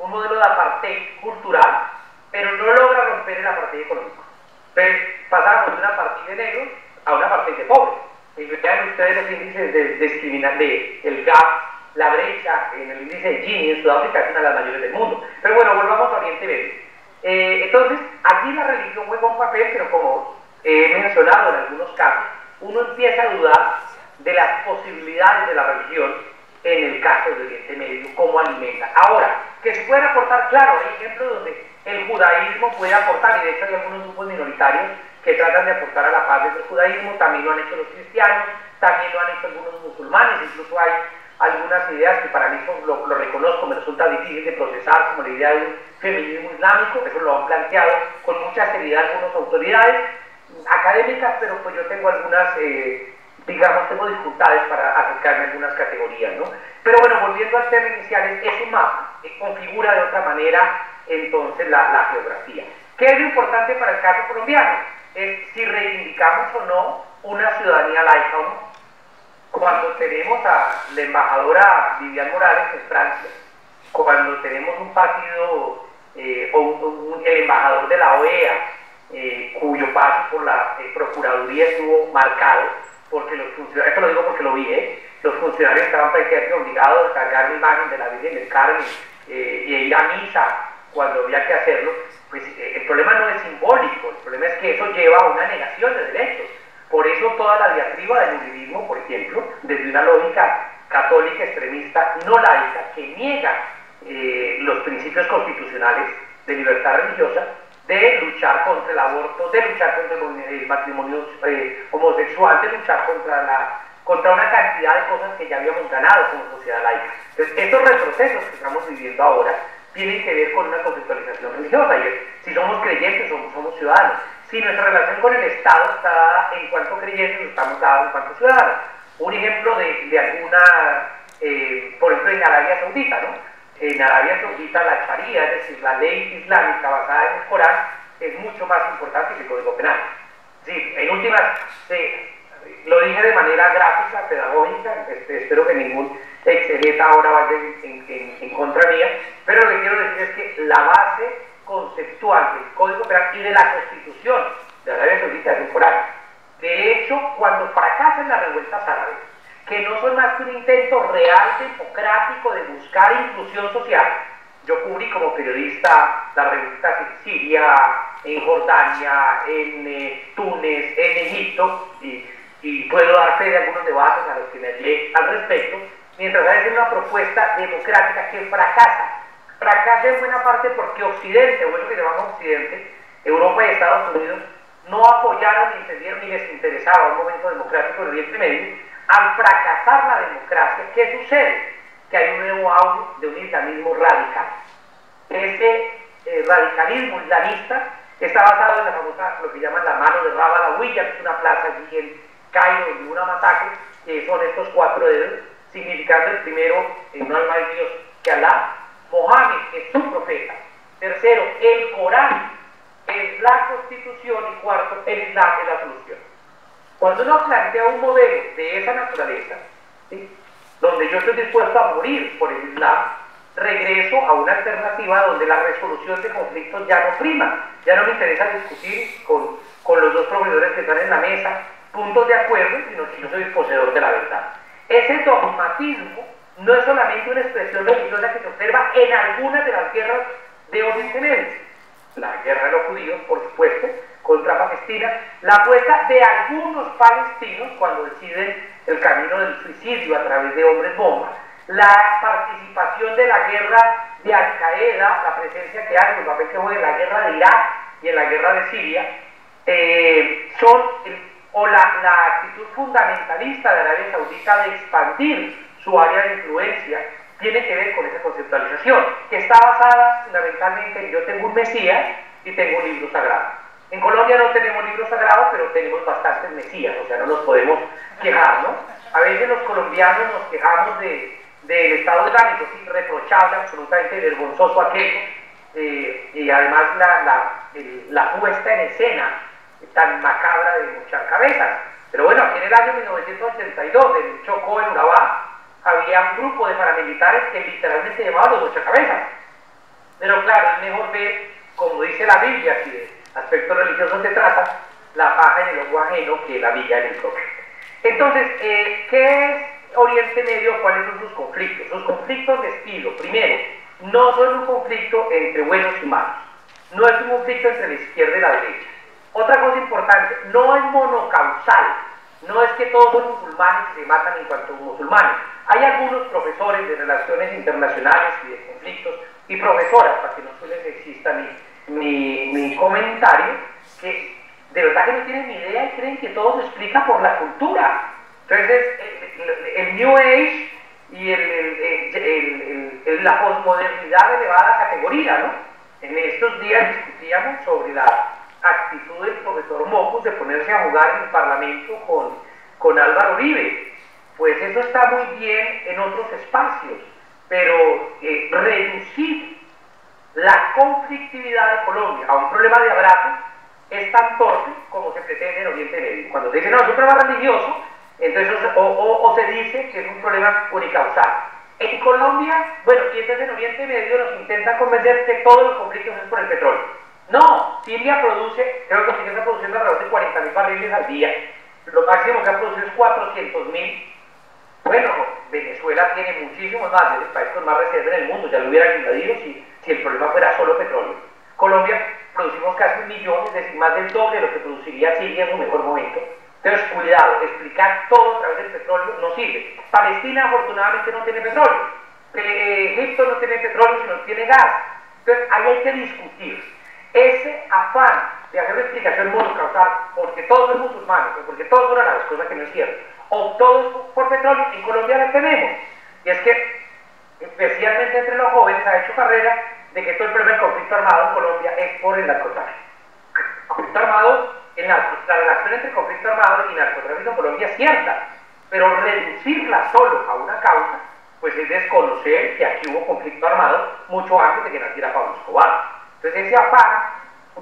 un modelo de apartheid cultural, pero no logra romper el apartheid económico. Entonces pasamos de una apartheid de negros a una apartheid de pobres. Y vean ustedes los índices el gap, la brecha en el índice de Gini en Sudáfrica es una de las mayores del mundo. Pero bueno, volvamos a Oriente Medio. Entonces, aquí la religión juega un papel, pero como he mencionado en algunos casos, uno empieza a dudar de las posibilidades de la religión en el caso de Oriente Medio, cómo alimenta. Ahora, que se pueden aportar, claro, hay ejemplos donde el judaísmo puede aportar, y de hecho hay algunos grupos minoritarios que tratan de aportar a la paz desde el judaísmo, también lo han hecho los cristianos, también lo han hecho algunos musulmanes, incluso hay algunas ideas que para mí lo reconozco, me resulta difícil de procesar, como la idea de un feminismo islámico, eso lo han planteado con mucha seriedad algunas autoridades académicas, pero pues yo tengo algunas, digamos, tengo dificultades para acercarme a algunas categorías, ¿no? Pero bueno, volviendo al tema inicial, es un mapa que configura de otra manera entonces la geografía. ¿Qué es lo importante para el caso colombiano? Es si reivindicamos o no una ciudadanía laica o no. Cuando tenemos a la embajadora Vivian Morales en Francia, cuando tenemos un partido el embajador de la OEA, cuyo paso por la Procuraduría estuvo marcado, porque los funcionarios, esto lo digo porque lo vi, los funcionarios estaban prácticamente obligados a cargar la imagen de la Virgen del Carmen y ir a misa cuando había que hacerlo. Pues el problema no es simbólico, el problema es que eso lleva a una negación de derechos. Por eso toda la diatriba del uribismo, por ejemplo, desde una lógica católica extremista no laica que niega los principios constitucionales de libertad religiosa, de luchar contra el aborto, de luchar contra el matrimonio homosexual, de luchar contra una cantidad de cosas que ya habíamos ganado como sociedad laica. Entonces, estos retrocesos que estamos viviendo ahora tienen que ver con una conceptualización religiosa, y es, si somos creyentes, somos ciudadanos. Si nuestra relación con el Estado está dada en cuanto creyentes, estamos dados en cuanto ciudadanos. Un ejemplo de alguna, por ejemplo, en Arabia Saudita, ¿no? En Arabia Saudita la Sharia, es decir, la ley islámica basada en el Corán, es mucho más importante que el Código Penal. Sí, en últimas, lo dije de manera gráfica, pedagógica, espero que ningún exegeta ahora vaya en contra mía, pero lo que quiero decir es que la base conceptual del Código Penal y de la Constitución de Arabia Saudita es el Corán. De hecho, cuando fracasan las revueltas árabes, que no son más que un intento real, democrático, de buscar inclusión social, yo cubrí como periodista las revueltas en Siria, en Jordania, en Túnez, en Egipto, y puedo dar fe de algunos debates a los que me hablé al respecto, mientras hay una propuesta democrática que fracasa en buena parte porque Occidente, o eso que llamamos Occidente, Europa y Estados Unidos, no apoyaron ni entendieron ni les interesaba un momento democrático en Oriente Medio. Al fracasar la democracia, ¿qué sucede? Que hay un nuevo auge de un islamismo radical. Ese radicalismo islamista está basado en la famosa, lo que llaman la mano de Rab al-Hawiyya, que es una plaza allí en Cairo, donde hubo una masacre, que son estos 4 dedos, significando el primero, no hay más Dios que Alá, Mohammed es su profeta, tercero, el Corán es la constitución, y cuarto, el Islam es la solución. Cuando uno plantea un modelo de esa naturaleza, ¿sí?, donde yo estoy dispuesto a morir por el Islam, regreso a una alternativa donde la resolución de conflictos ya no prima, ya no me interesa discutir con los dos proveedores que están en la mesa puntos de acuerdo, sino que yo soy el poseedor de la verdad. Ese dogmatismo no es solamente una expresión religiosa que se observa en algunas de las guerras de Oriente Medio. La guerra de los judíos, por supuesto, contra Palestina, la apuesta de algunos palestinos cuando deciden el camino del suicidio a través de hombres bomba, la participación de la guerra de Al-Qaeda, la presencia que hay, el papel que juega en la guerra de Irak y en la guerra de Siria, la actitud fundamentalista de Arabia Saudita de expandir su área de influencia tiene que ver con esa conceptualización, que está basada fundamentalmente en yo tengo un Mesías y tengo un libro sagrado. En Colombia no tenemos libros sagrados, pero tenemos bastantes Mesías, o sea, no nos podemos quejar, ¿no? A veces los colombianos nos quejamos del Estado Islámico, sí, reprochable, absolutamente vergonzoso aquello, y además la puesta en escena tan macabra de mochar cabezas. Pero bueno, aquí en el año 1982, en Chocó, en Urabá, había un grupo de paramilitares que literalmente llamaban los mochacabezas. Pero claro, es mejor ver, como dice la Biblia, si de aspectos religiosos se trata, la paja en el ojo ajeno que la viga en el propio. Entonces, ¿qué es Oriente Medio? ¿Cuáles son sus conflictos? Sus conflictos de estilo, primero, no son un conflicto entre buenos y malos, no es un conflicto entre la izquierda y la derecha. Otra cosa importante, no es monocausal, no es que todos son musulmanes y se matan en cuanto a musulmanes. Hay algunos profesores de relaciones internacionales y de conflictos y profesoras, para que no se les exista mi comentario, que de verdad que no tienen ni idea y creen que todo se explica por la cultura. Entonces, el New Age y la posmodernidad de elevada categoría, ¿no? En estos días discutíamos sobre la actitud del profesor Mocus de ponerse a jugar en el Parlamento con Álvaro Uribe. Pues eso está muy bien en otros espacios, pero reducir la conflictividad de Colombia a un problema de abrazo es tan torpe como se pretende en Oriente Medio. Cuando se dice, no, es un problema religioso, entonces o se dice que es un problema unicausal. En Colombia, bueno, y entonces en Oriente Medio nos intentan convencer que todos los conflictos es por el petróleo. No, Siria produce, creo que Siria está produciendo alrededor de 40.000 barriles al día, lo máximo que ha producido es 400.000. Bueno, Venezuela tiene muchísimos más, es el país con más reserva en el mundo, ya lo hubieran invadido si el problema fuera solo petróleo. Colombia producimos casi 1 millón, es decir, más del doble de lo que produciría Siria en su mejor momento. Entonces, cuidado, explicar todo a través del petróleo no sirve. Palestina afortunadamente no tiene petróleo, Egipto no tiene petróleo, sino tiene gas. Entonces, ahí hay que discutir. Ese afán de hacer una explicación monocausal, porque todos son musulmanes, o porque todos son árabes, cosa que no es cierto, o todos por petróleo, en Colombia la tenemos. Y es que, especialmente entre los jóvenes, ha hecho carrera de que todo el problema del conflicto armado en Colombia es por el narcotráfico. Conflicto armado, la relación entre conflicto armado y narcotráfico en Colombia es cierta, pero reducirla solo a una causa, pues es desconocer que aquí hubo conflicto armado mucho antes de que naciera Pablo Escobar. Entonces ese afán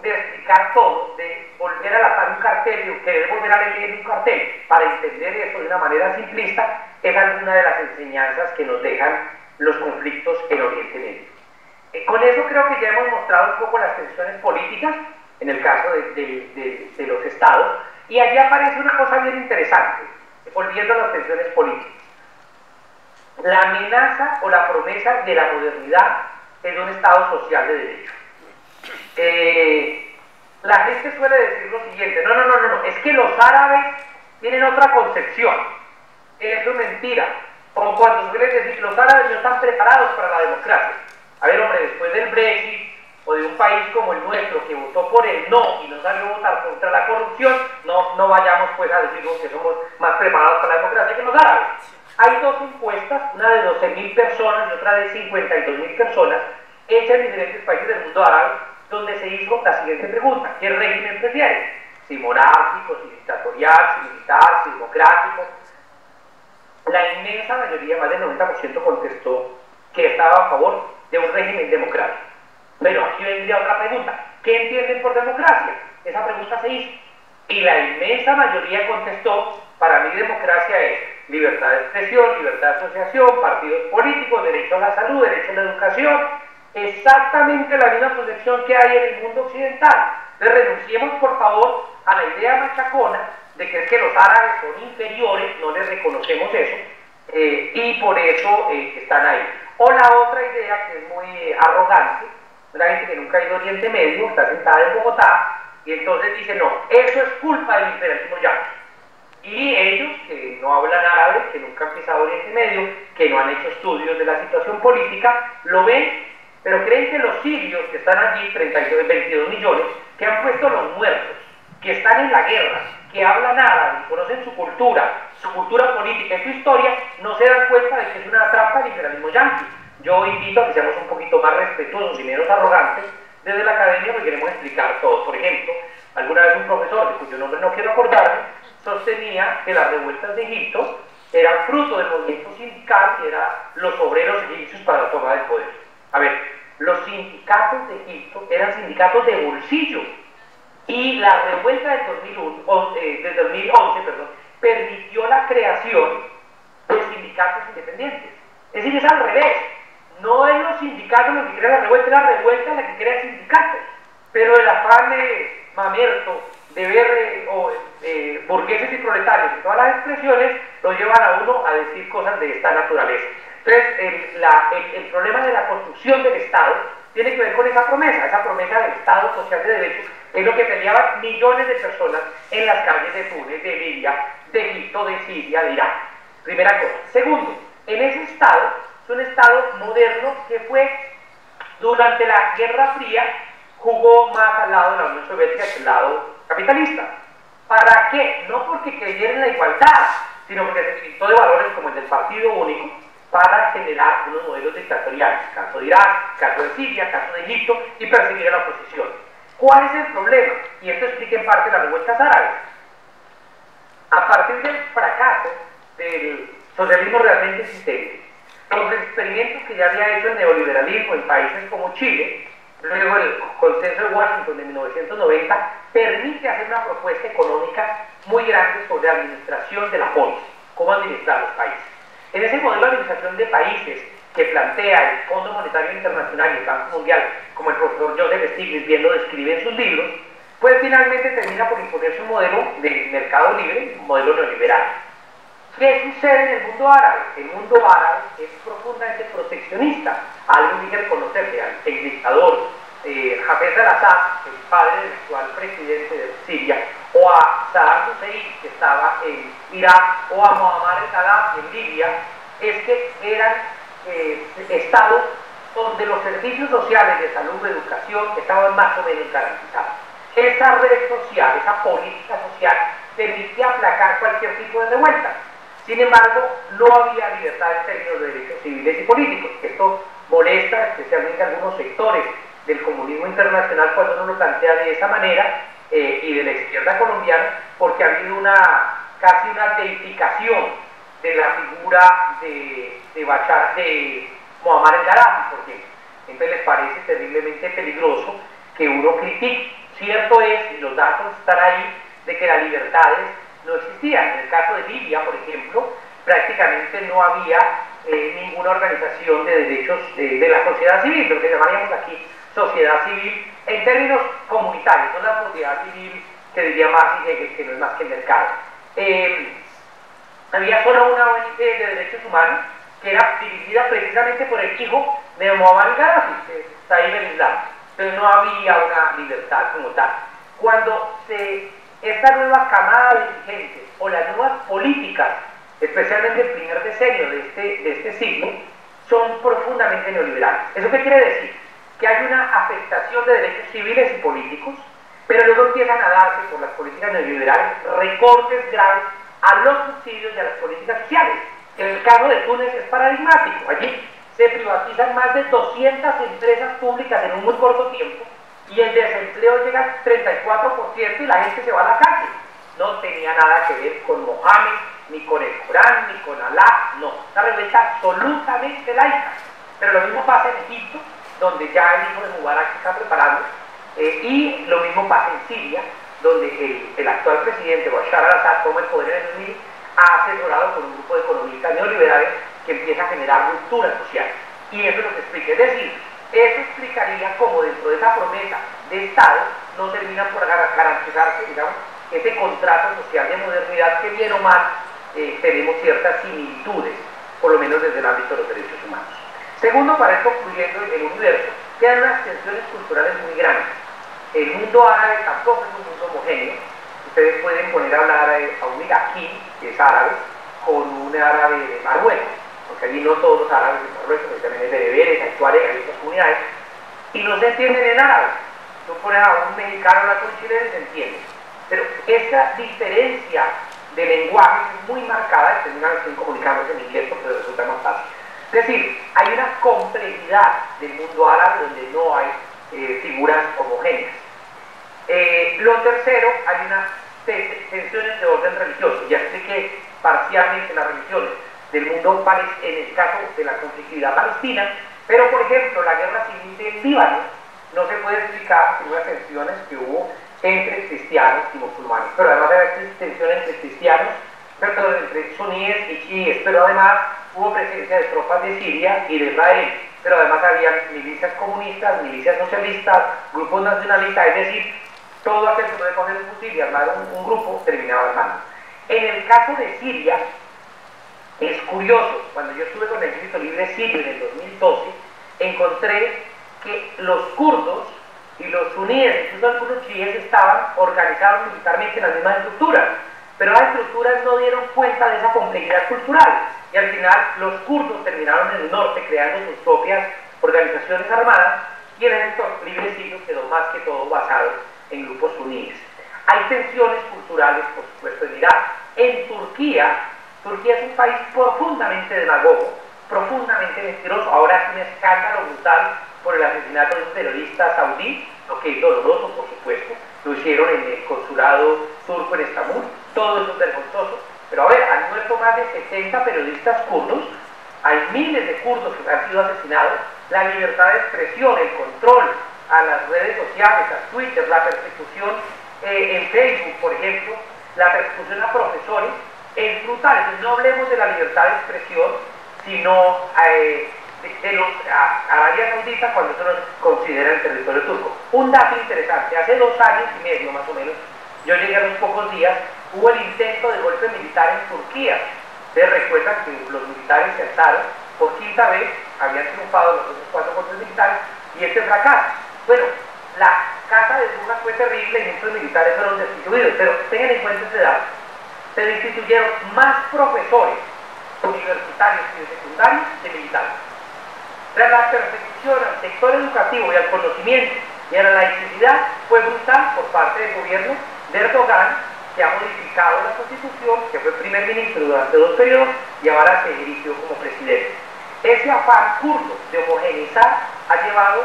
de explicar todo, de volver a latar un cartel y querer volver a leer un cartel para entender eso de una manera simplista, es alguna de las enseñanzas que nos dejan los conflictos en Oriente Medio. Con eso creo que ya hemos mostrado un poco las tensiones políticas, en el caso de los estados, y allí aparece una cosa bien interesante, volviendo a las tensiones políticas. La amenaza o la promesa de la modernidad es un estado social de derecho. La gente suele decir lo siguiente, no, es que los árabes tienen otra concepción, eso es mentira, como cuando suelen decir que los árabes no están preparados para la democracia. A ver, hombre, después del Brexit o de un país como el nuestro que votó por el no y no salió a votar contra la corrupción, no vayamos pues a decirnos que somos más preparados para la democracia que los árabes. Hay dos encuestas, una de 12.000 personas y otra de 52.000 personas, hechas en diferentes países del mundo árabe, donde se hizo la siguiente pregunta: ¿qué régimen prefiere? ¿Si monárquico, si dictatorial, si militar, si democrático? La inmensa mayoría, más del 90%, contestó que estaba a favor de un régimen democrático. Pero aquí vendría otra pregunta: ¿qué entienden por democracia? Esa pregunta se hizo y la inmensa mayoría contestó: para mí democracia es libertad de expresión, libertad de asociación, partidos políticos, derecho a la salud, derecho a la educación. Exactamente la misma concepción que hay en el mundo occidental. Entonces renunciemos por favor a la idea machacona de que es que los árabes son inferiores, no les reconocemos eso, y por eso están ahí. O la otra idea que es muy arrogante, la gente que nunca ha ido a Oriente Medio, está sentada en Bogotá, y entonces dice, no, eso es culpa del imperialismo yanqui. Y ellos, que no hablan árabe, que nunca han pisado Oriente Medio, que no han hecho estudios de la situación política, lo ven, pero creen que los sirios que están allí, 22 millones, que han puesto los muertos, que están en la guerra, que hablan árabe, conocen su cultura política y su historia, no se dan cuenta de que es una trampa del imperialismo yanqui. Yo invito a que seamos un poquito más respetuosos y menos arrogantes desde la academia, porque queremos explicar todo. Por ejemplo, alguna vez un profesor, de cuyo nombre no quiero acordarme, sostenía que las revueltas de Egipto eran fruto del movimiento sindical, que eran los obreros egipcios para la toma del poder. A ver, los sindicatos de Egipto eran sindicatos de bolsillo, y la revuelta del 2011 permitió la creación de sindicatos independientes. Es decir, es al revés. no es los sindicatos los que crean la revuelta la que crea sindicatos, pero el afán mamerto de ver burgueses y proletarios y todas las expresiones lo llevan a uno a decir cosas de esta naturaleza. Entonces el problema de la construcción del Estado tiene que ver con esa promesa del Estado social de derecho, es lo que peleaban millones de personas en las calles de Túnez, de Libia, de Egipto, de Siria, de Irak. Primera cosa. Segundo, en ese Estado, es un Estado moderno que fue durante la Guerra Fría, jugó más al lado de la Unión Soviética que al lado capitalista. ¿Para qué? No porque creyera en la igualdad, sino porque se utilizó de valores como el del partido único para generar unos modelos dictatoriales, caso de Irak, caso de Siria, caso de Egipto, y perseguir a la oposición. ¿Cuál es el problema? Y esto explica en parte las revueltas árabes. A partir del fracaso del socialismo realmente existente, los experimentos que ya había hecho el neoliberalismo en países como Chile, luego el consenso de Washington de 1990, permite hacer una propuesta económica muy grande sobre la administración de la polis, cómo administrar los países. En ese modelo de administración de países que plantea el Fondo Monetario Internacional y el Banco Mundial, como el profesor Joseph Stiglitz bien lo describe en sus libros, pues finalmente termina por imponerse un modelo de mercado libre, un modelo neoliberal. ¿Qué sucede en el mundo árabe? El mundo árabe es profundamente proteccionista. Algo hay que reconocerle al ex dictador Hafez al-Assad, el padre del actual presidente de Siria, o a Saddam Hussein, que estaba en Irak, o a Muammar al-Gaddafi en Libia, es que eran estados donde los servicios sociales de salud, de educación, estaban más o menos garantizados. Esa red social, esa política social, permitía aplacar cualquier tipo de revuelta. Sin embargo, no había libertad en términos de derechos civiles y políticos. Esto molesta especialmente a algunos sectores del comunismo internacional cuando uno lo plantea de esa manera, y de la izquierda colombiana, porque ha habido casi una deificación de la figura de Muammar al-Gaddafi, porque siempre les parece terriblemente peligroso que uno critique. Cierto es, y los datos están ahí, de que las libertades no existían. En el caso de Libia, por ejemplo, prácticamente no había ninguna organización de derechos de la sociedad civil, lo que llamaríamos aquí sociedad civil, en términos comunitarios, no la sociedad civil que diría Marx y Hegel, que no es más que el mercado. Había solo una ONG de derechos humanos que era dirigida precisamente por el hijo de Muammar al-Gaddafi, Saif al-Islam, pero no había una libertad como tal. Cuando esta nueva camada de dirigentes o las nuevas políticas, especialmente el primer decenio de este siglo, son profundamente neoliberales. ¿Eso qué quiere decir? Que hay una afectación de derechos civiles y políticos, pero luego empiezan a darse por las políticas neoliberales recortes graves a los subsidios y a las políticas sociales. En el caso de Túnez es paradigmático. Allí se privatizan más de 200 empresas públicas en un muy corto tiempo y el desempleo llega al 34% y la gente se va a la calle. No tenía nada que ver con Mohammed, ni con el Corán, ni con Alá, no. Una revuelta absolutamente laica. Pero lo mismo pasa en Egipto, donde ya el hijo de Mubarak se está preparando, y lo mismo pasa en Siria, donde el actual presidente Bashar al-Assad toma el poder en el 2000, ha asesorado con un grupo de economistas neoliberales que empieza a generar ruptura social. Y eso es lo que explica. Es decir, eso explicaría cómo dentro de esa promesa de Estado no terminan por garantizarse, digamos, ese contrato social de modernidad que bien o mal tenemos ciertas similitudes, por lo menos desde el ámbito de los derechos humanos. Segundo, para ir concluyendo el universo, quedan unas tensiones culturales muy grandes. El mundo árabe tampoco es un mundo homogéneo. Ustedes pueden poner a hablar a un iraquí, que es árabe, con un árabe de Marruecos, porque allí no todos los árabes de Marruecos, porque también hay bereberes, hay tuaregs, hay otras comunidades, y no se entienden en árabe. Tú pones a un mexicano a hablar con un chileno y se entiende. Pero esa diferencia de lenguaje es muy marcada, terminan comunicándose en inglés porque resulta más fácil. Es decir, hay una complejidad del mundo árabe donde no hay figuras homogéneas. Lo tercero, hay unas tensiones de orden religioso. Ya expliqué parcialmente las religiones del mundo en el caso de la conflictividad palestina, pero por ejemplo la guerra civil del Líbano no se puede explicar sin unas tensiones que hubo entre cristianos y musulmanes, pero además había tensiones entre cristianos, entre suníes y chiíes, pero además hubo presencia de tropas de Siria y de Israel. pero además había milicias comunistas, milicias socialistas, grupos nacionalistas, es decir, todo aquel que puede coger un fusil y armar un grupo terminaba armando. En el caso de Siria, es curioso, cuando yo estuve con el Ejército Libre Sirio en el 2012, encontré que los kurdos y los suníes, incluso algunos chiíes, estaban organizados militarmente en las mismas estructuras, pero las estructuras no dieron cuenta de esa complejidad cultural, y al final los kurdos terminaron en el norte creando sus propias organizaciones armadas, y el Ejército Libre Sirio quedó más que todo basado en grupos suníes. Hay tensiones culturales, por supuesto, en Irak. En Turquía es un país profundamente demagogo, profundamente mentiroso. Ahora es un escándalo brutal por el asesinato de un terrorista saudí, lo que es doloroso, por supuesto. Lo hicieron en el consulado turco en Estambul. Todo eso es vergonzoso. Pero a ver, han muerto más de 60 periodistas kurdos. Hay miles de kurdos que han sido asesinados. La libertad de expresión, el control a las redes sociales, a Twitter, la persecución en Facebook, por ejemplo, la persecución a profesores, es brutal. Entonces, no hablemos de la libertad de expresión, sino de los Arabia Saudita cuando eso no considera el territorio turco. Un dato interesante, hace 2 años y medio más o menos, yo llegué a los pocos días, hubo el intento de golpe militar en Turquía. Ustedes recuerdan que los militares se alzaron por 5ª vez, habían triunfado los otros 4 golpes militares, y este fracaso. Bueno, la caza de brujas fue terrible y muchos militares fueron destituidos, pero tengan en cuenta ese dato. Se destituyeron más profesores universitarios y de secundarios de militares. Tras la persecución al sector educativo y al conocimiento y a la laicidad fue brutal por parte del gobierno de Erdogan, que ha modificado la constitución, que fue primer ministro durante 2 periodos y ahora se dirigió como presidente. Ese afán kurdo de homogeneizar ha llevado,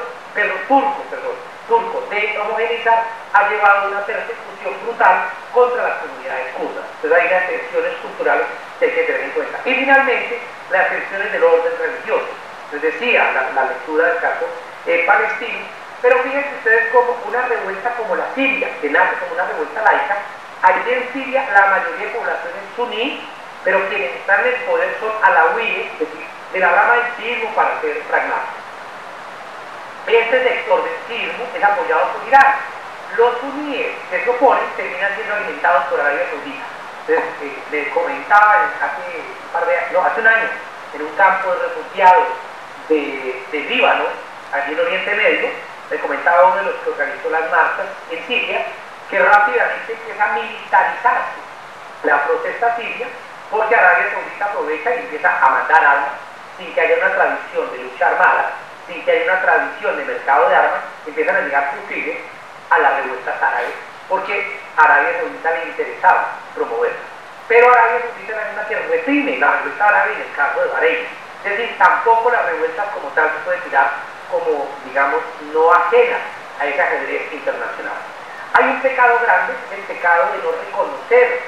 turco de homogeneizar ha llevado a una persecución brutal contra las comunidades kurdas. Entonces hay unas tensiones culturales que hay que tener en cuenta. Y finalmente, las tensiones del orden religioso. Les decía, la lectura del caso palestino, pero fíjense ustedes como una revuelta como la siria, que nace como una revuelta laica. Allí en Siria la mayoría de población es suní, pero quienes están en el poder son alawíes, es decir, de la rama del chiismo, para ser pragmáticos. Este sector del chiismo es apoyado por Irán. Los suníes que se oponen terminan siendo alimentados por Arabia Saudita. Entonces, les comentaba hace un año, en un campo de refugiados de Líbano, allí en Oriente Medio, le comentaba a uno de los que organizó las marchas en Siria, que rápidamente empieza a militarizarse la protesta siria, porque Arabia Saudita aprovecha y empieza a mandar armas sin que haya una tradición de lucha armada, sin que haya una tradición de mercado de armas, empiezan a llegar fusiles a las revueltas árabes, porque a Arabia Saudita le interesaba promoverla. Pero Arabia Saudita es la misma que reprime la revuelta árabe en el caso de Bahrein. Es decir, tampoco las revueltas como tal se puede tirar como, digamos, no ajena a ese ajedrez internacional. Hay un pecado grande, el pecado de no reconocer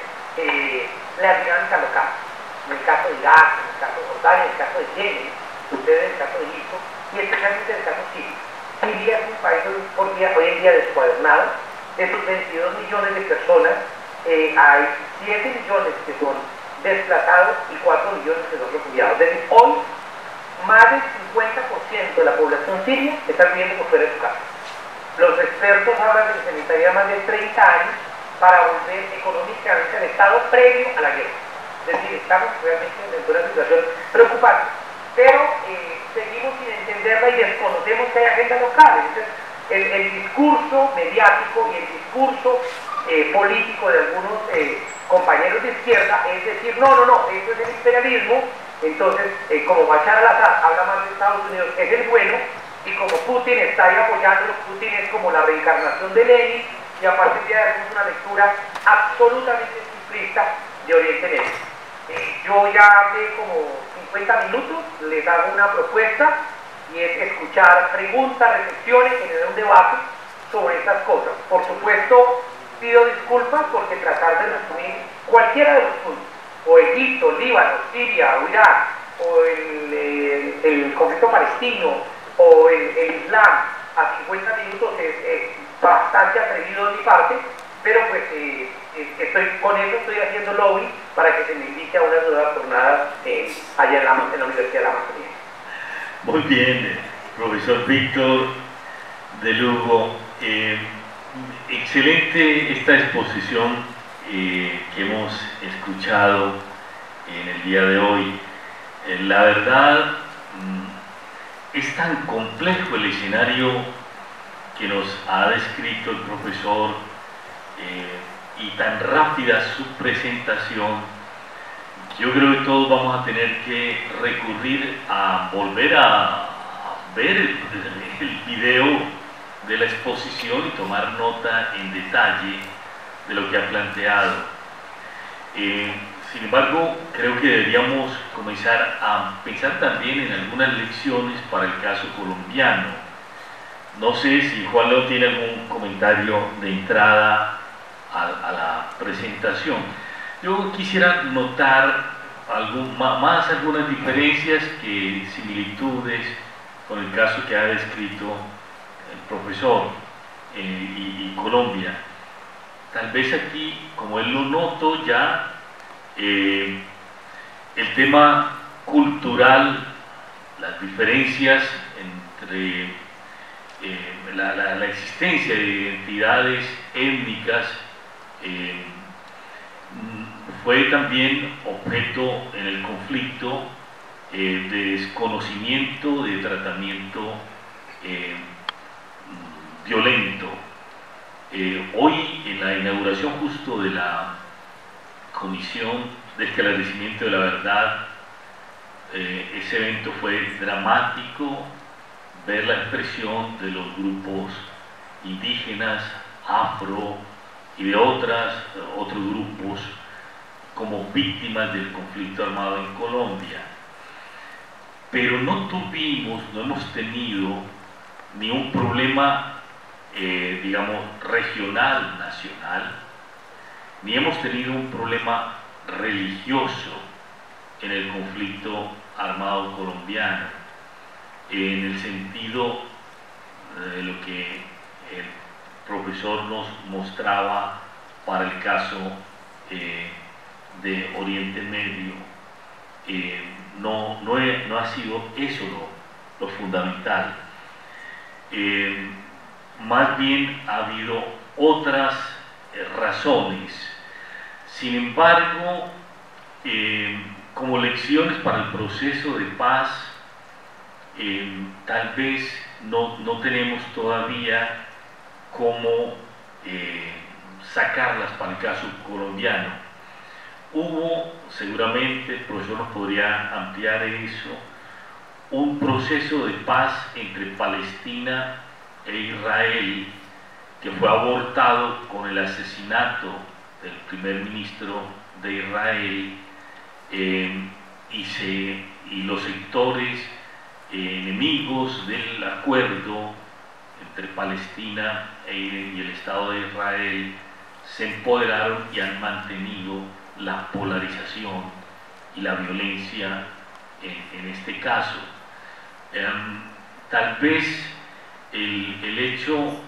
la dinámica local. En el caso de Irak, en el caso de Jordania, en el caso de Yemen, ustedes en el caso de Egipto, y especialmente en el caso de Siria. Siria es un país hoy en día descuadernado. De sus 22 millones de personas, hay 7 millones que son desplazados y 4 millones que son refugiados. Es decir, hoy más del 50% de la población siria está viviendo por fuera de su casa. Los expertos hablan de que se necesitaría más de 30 años para volver económicamente al estado previo a la guerra. Es decir, estamos realmente en una situación preocupante, pero seguimos sin entenderla y desconocemos que hay agenda local. Entonces, el discurso mediático y el discurso político de algunos compañeros de izquierda es decir, no, esto es el imperialismo. Entonces, como Bashar al-Assad habla más de Estados Unidos, es el bueno, y como Putin está ahí apoyándolo, Putin es como la reencarnación de Lenin, y a partir de ahí hacemos una lectura absolutamente simplista de Oriente Medio. Yo ya hablé como 50 minutos, les hago una propuesta, y es escuchar preguntas, reflexiones, generar un debate sobre estas cosas. Por supuesto, pido disculpas porque tratar de resumir cualquiera de los puntos, o Egipto, Líbano, Siria, o Irak, o el conflicto palestino, o el Islam, a 50 minutos es bastante atrevido de mi parte, pero pues con eso estoy haciendo lobby para que se me invite a unas nuevas jornadas allá en la Universidad de la Amazonía. Muy bien, profesor Víctor de Lugo. Excelente esta exposición que hemos escuchado en el día de hoy. La verdad, es tan complejo el escenario que nos ha descrito el profesor y tan rápida su presentación. Yo creo que todos vamos a tener que recurrir a volver a ver el video de la exposición y tomar nota en detalle de lo que ha planteado. Sin embargo, creo que deberíamos comenzar a pensar también en algunas lecciones para el caso colombiano. No sé si Juan Leo tiene algún comentario de entrada a la presentación. Yo quisiera notar algunas diferencias que similitudes con el caso que ha descrito el profesor y Colombia. Tal vez aquí, como él lo notó ya, el tema cultural, las diferencias entre la existencia de identidades étnicas fue también objeto en el conflicto de desconocimiento, de tratamiento violento. Hoy, en la inauguración justo de la Comisión de Esclarecimiento de la Verdad, ese evento fue dramático, ver la expresión de los grupos indígenas, afro y de otros grupos como víctimas del conflicto armado en Colombia. Pero no hemos tenido ni un problema, digamos, regional, nacional, ni hemos tenido un problema religioso en el conflicto armado colombiano, en el sentido de lo que el profesor nos mostraba para el caso de Oriente Medio. No ha sido eso lo fundamental. Más bien ha habido otras razones. Sin embargo, como lecciones para el proceso de paz, tal vez no tenemos todavía cómo sacarlas para el caso colombiano. Hubo, seguramente, el profesor nos podría ampliar eso, un proceso de paz entre Palestina e Israel que fue abortado con el asesinato del primer ministro de Israel, y los sectores enemigos del acuerdo entre Palestina y el Estado de Israel se empoderaron y han mantenido la polarización y la violencia en este caso. Tal vez el hecho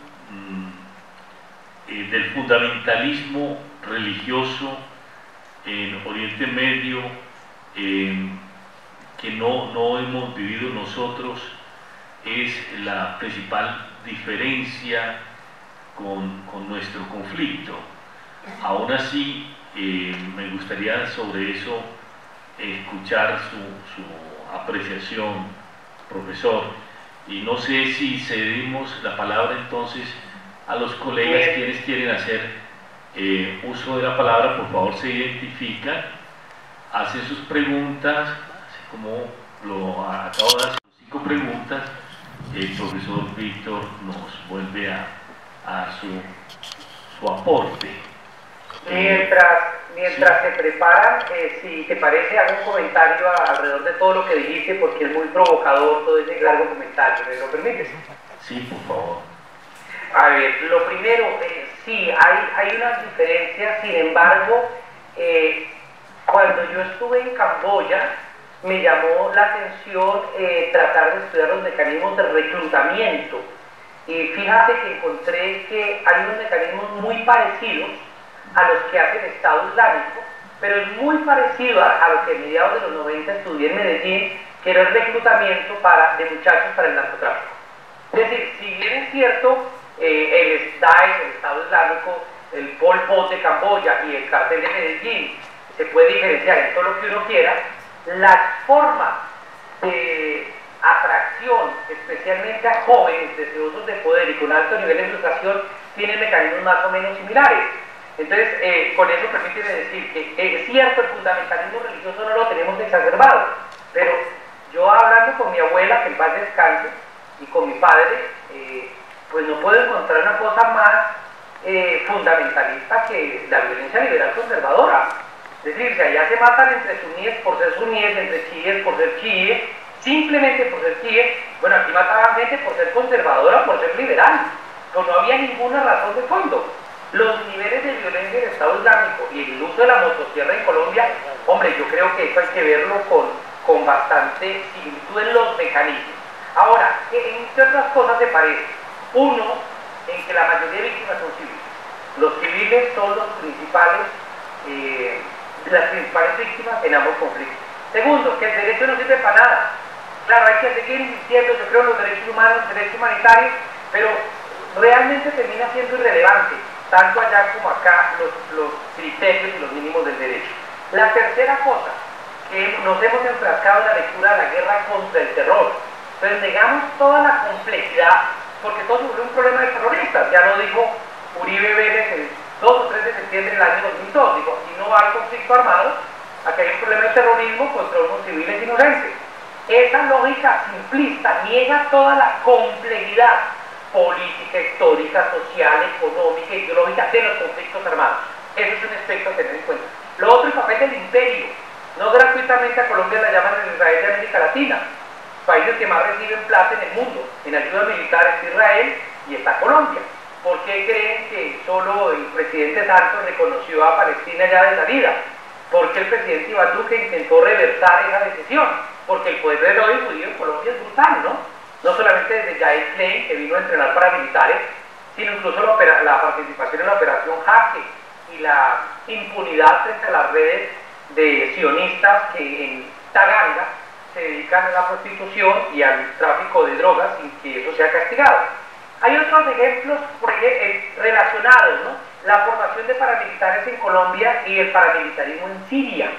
del fundamentalismo religioso en Oriente Medio, que no hemos vivido nosotros, es la principal diferencia con nuestro conflicto. Aún así, me gustaría sobre eso escuchar su apreciación, profesor, y no sé si cedimos la palabra entonces a los colegas quienes quieren hacer uso de la palabra. Por favor, se identifican, hacen sus preguntas, así como lo acabo de hacer, 5 preguntas. El profesor Víctor nos vuelve a dar su aporte. Mientras se preparan, si te parece, hago un comentario alrededor de todo lo que dijiste, porque es muy provocador todo ese largo comentario. ¿Me lo permites? Sí, por favor. A ver, lo primero, sí, hay unas diferencias. Sin embargo, cuando yo estuve en Camboya, me llamó la atención tratar de estudiar los mecanismos de reclutamiento. Y fíjate que encontré que hay unos mecanismos muy parecidos a los que hace el Estado Islámico, pero es muy parecido a lo que a mediados de los 90 estudié en Medellín, que era el reclutamiento de muchachos para el narcotráfico. Es decir, si bien es cierto, el Daesh, el Estado Islámico, el Pol Pot de Camboya y el cartel de Medellín, se puede diferenciar en todo lo que uno quiera, las formas de atracción, especialmente a jóvenes deseosos de poder y con alto nivel de frustración, tienen mecanismos más o menos similares. Entonces, con eso permíteme decir que es cierto, el fundamentalismo religioso no lo tenemos exacerbado, pero yo hablando con mi abuela, que en paz descanse, y con mi padre, pues no puedo encontrar una cosa más fundamentalista que la violencia liberal conservadora. Es decir, si allá se matan entre suníes por ser suníes, entre chiíes por ser chiíes, simplemente por ser chiíes, bueno, aquí mataban gente por ser conservadora, por ser liberal, pero no había ninguna razón de fondo. Los niveles de violencia del Estado Islámico y el uso de la motosierra en Colombia, hombre, yo creo que eso hay que verlo con bastante similitud en los mecanismos. Ahora, ¿en qué otras cosas se parece? Uno, en que la mayoría de víctimas son civiles. Los civiles son las principales víctimas en ambos conflictos. Segundo, que el derecho no sirve para nada. Claro, hay que seguir insistiendo, yo creo, en los derechos humanos, derechos humanitarios, pero realmente termina siendo irrelevante, tanto allá como acá, los criterios y los mínimos del derecho. La tercera cosa, que nos hemos enfrascado en la lectura de la guerra contra el terror. Entonces negamos toda la complejidad, porque todo sobre un problema de terroristas. Ya lo dijo Uribe Vélez el 2 o 3 de septiembre del año 2002. Dijo, aquí no hay conflicto armado, aquí hay un problema de terrorismo contra unos civiles inocentes. Esa lógica simplista niega toda la complejidad política, histórica, social, económica, ideológica de los conflictos armados. Eso es un aspecto a tener en cuenta. Lo otro, el papel del imperio. No gratuitamente a Colombia la llaman el Israel de América Latina. Países que más reciben plata en el mundo en ayuda militar es Israel y está Colombia. ¿Por qué creen que solo el presidente Santos reconoció a Palestina ya de salida? Porque el presidente Iván Duque intentó reversar esa decisión, porque el poder del odio judío en Colombia es brutal, ¿no? No solamente desde Jair Klein, que vino a entrenar paramilitares, sino incluso la participación en la operación Jaque y la impunidad frente a las redes de sionistas que en Taganga se dedican a la prostitución y al tráfico de drogas sin que eso sea castigado. Hay otros ejemplos relacionados, ¿no? La formación de paramilitares en Colombia y el paramilitarismo en Siria,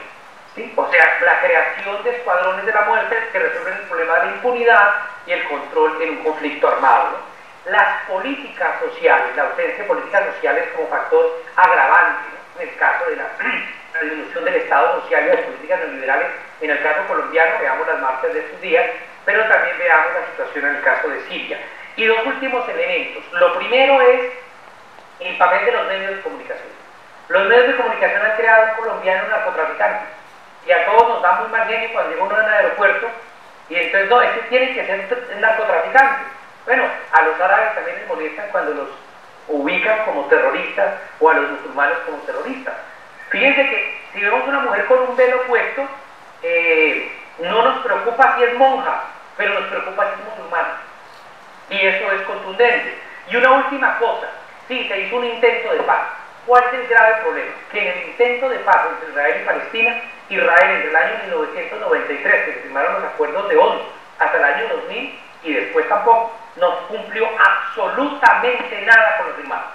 ¿sí? O sea, la creación de escuadrones de la muerte que resuelven el problema de la impunidad y el control en un conflicto armado, ¿no? Las políticas sociales, la ausencia de políticas sociales como factor agravante, ¿no? En el caso de la disminución del Estado social y las políticas neoliberales, en el caso colombiano, veamos las marchas de estos días, pero también veamos la situación en el caso de Siria. Y dos últimos elementos. Lo primero es el papel de los medios de comunicación. Los medios de comunicación han creado un colombiano narcotraficante. Y a todos nos da muy mal genio cuando llega uno en el aeropuerto y entonces, no, ese tiene que ser narcotraficante. Bueno, a los árabes también les molestan cuando los ubican como terroristas o a los musulmanes como terroristas. Fíjense que si vemos una mujer con un velo puesto, no nos preocupa si es monja, pero nos preocupa si es musulmana. Y eso es contundente. Y una última cosa, sí, se hizo un intento de paz. ¿Cuál es el grave problema? Que en el intento de paz entre Israel y Palestina, Israel entre el año 1993, que se firmaron los acuerdos de ONU, hasta el año 2000, y después tampoco, no cumplió absolutamente nada con los firmados.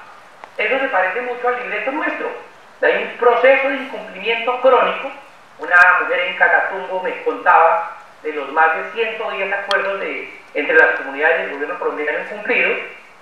Eso se parece mucho al libreto nuestro. Hay un proceso de incumplimiento crónico. Una mujer en Catatumbo me contaba de los más de 110 acuerdos entre las comunidades y el gobierno colombiano incumplidos,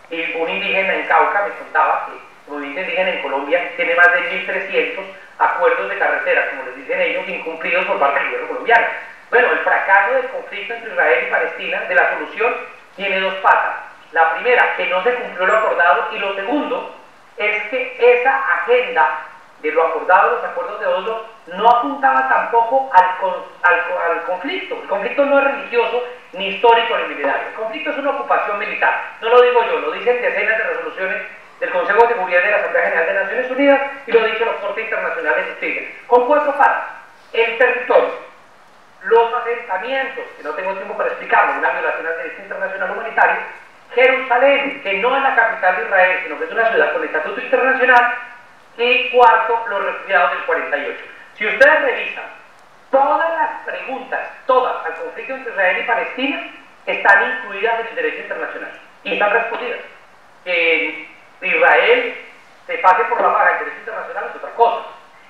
y un indígena en Cauca me contaba que el movimiento indígena en Colombia tiene más de 1.300 acuerdos de carretera, como les dicen ellos, incumplidos por parte del gobierno colombiano. Bueno, el fracaso del conflicto entre Israel y Palestina, de la solución, tiene dos patas. La primera, que no se cumplió lo acordado, y lo segundo es que esa agenda de lo acordado, los acuerdos de Oslo, no apuntaba tampoco al conflicto. El conflicto no es religioso, ni histórico, ni militar. El conflicto es una ocupación militar. No lo digo yo, lo dicen decenas de resoluciones del Consejo de Seguridad de la Asamblea General de Naciones Unidas y lo dice la Corte Internacional de Justicia. Con cuatro patas: el territorio, los asentamientos, que no tengo tiempo para explicarlo, una violación al derecho internacional humanitario; Jerusalén, que no es la capital de Israel, sino que es una ciudad con estatuto internacional; y cuarto, los refugiados del 48. Si ustedes revisan Todas las preguntas, todas, al conflicto entre Israel y Palestina, están incluidas en el derecho internacional y están respondidas. Que Israel se pase por la paga del derecho internacional es otra cosa.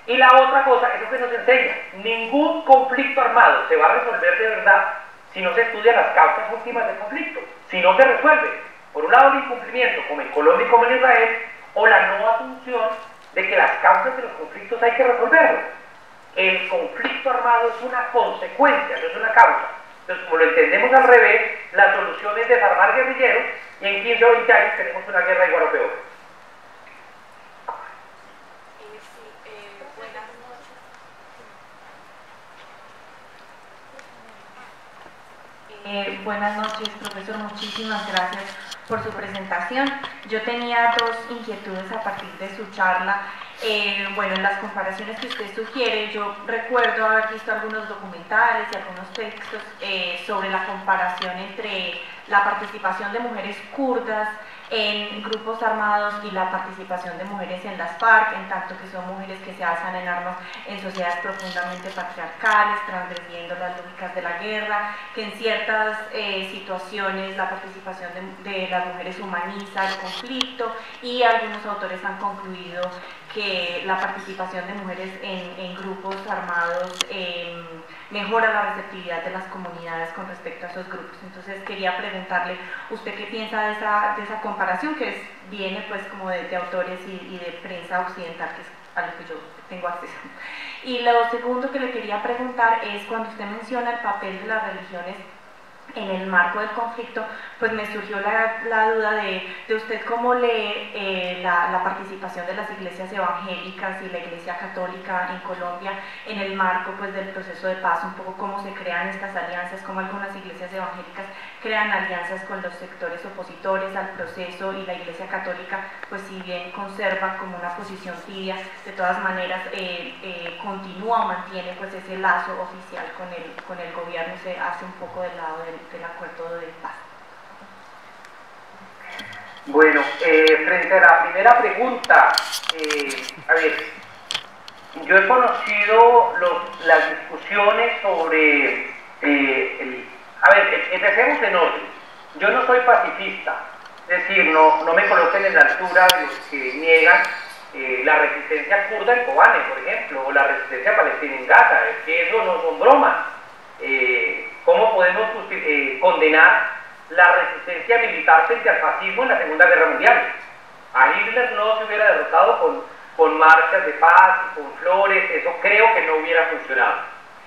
Y la otra cosa, eso que nos enseña, ningún conflicto armado se va a resolver de verdad si no se estudian las causas últimas del conflicto, si no se resuelve, por un lado el incumplimiento, como en Colombia y como en Israel, o la no asunción de que las causas de los conflictos hay que resolverlos. El conflicto armado es una consecuencia, no es una causa. Entonces, como lo entendemos al revés, la solución es desarmar guerrilleros y en 15 o 20 años tenemos una guerra igual o peor. Buenas noches, profesor. Muchísimas gracias por su presentación. Yo tenía dos inquietudes a partir de su charla. Bueno, en las comparaciones que usted sugiere, yo recuerdo haber visto algunos documentales y algunos textos sobre la comparación entre la participación de mujeres kurdas en grupos armados y la participación de mujeres en las FARC, en tanto que son mujeres que se alzan en armas en sociedades profundamente patriarcales, transgrediendo las lógicas de la guerra, que en ciertas situaciones la participación de las mujeres humaniza el conflicto, y algunos autores han concluido que la participación de mujeres en grupos armados mejora la receptividad de las comunidades con respecto a esos grupos. Entonces quería preguntarle, ¿usted qué piensa de esa comparación que viene pues como de autores y de prensa occidental, que es a lo que yo tengo acceso? Y lo segundo que le quería preguntar es, cuando usted menciona el papel de las religiones en el marco del conflicto, pues me surgió la duda de usted cómo lee la participación de las iglesias evangélicas y la iglesia católica en Colombia en el marco pues del proceso de paz, un poco cómo se crean estas alianzas, cómo algunas iglesias evangélicas crean alianzas con los sectores opositores al proceso, y la iglesia católica pues si bien conserva como una posición tibia, de todas maneras continúa o mantiene pues ese lazo oficial con el gobierno, y se hace un poco del lado del acuerdo de paz. Bueno, frente a la primera pregunta, a ver, yo he conocido las discusiones sobre, a ver, empecemos en orden. Yo no soy pacifista, es decir, no me coloquen en la altura de los que niegan la resistencia kurda en Kobane, por ejemplo, o la resistencia palestina en Gaza. Es que eso no son bromas. ¿Cómo podemos condenar la resistencia militar frente al fascismo en la Segunda Guerra Mundial? A Hitler no se hubiera derrotado con marchas de paz y con flores, eso creo que no hubiera funcionado.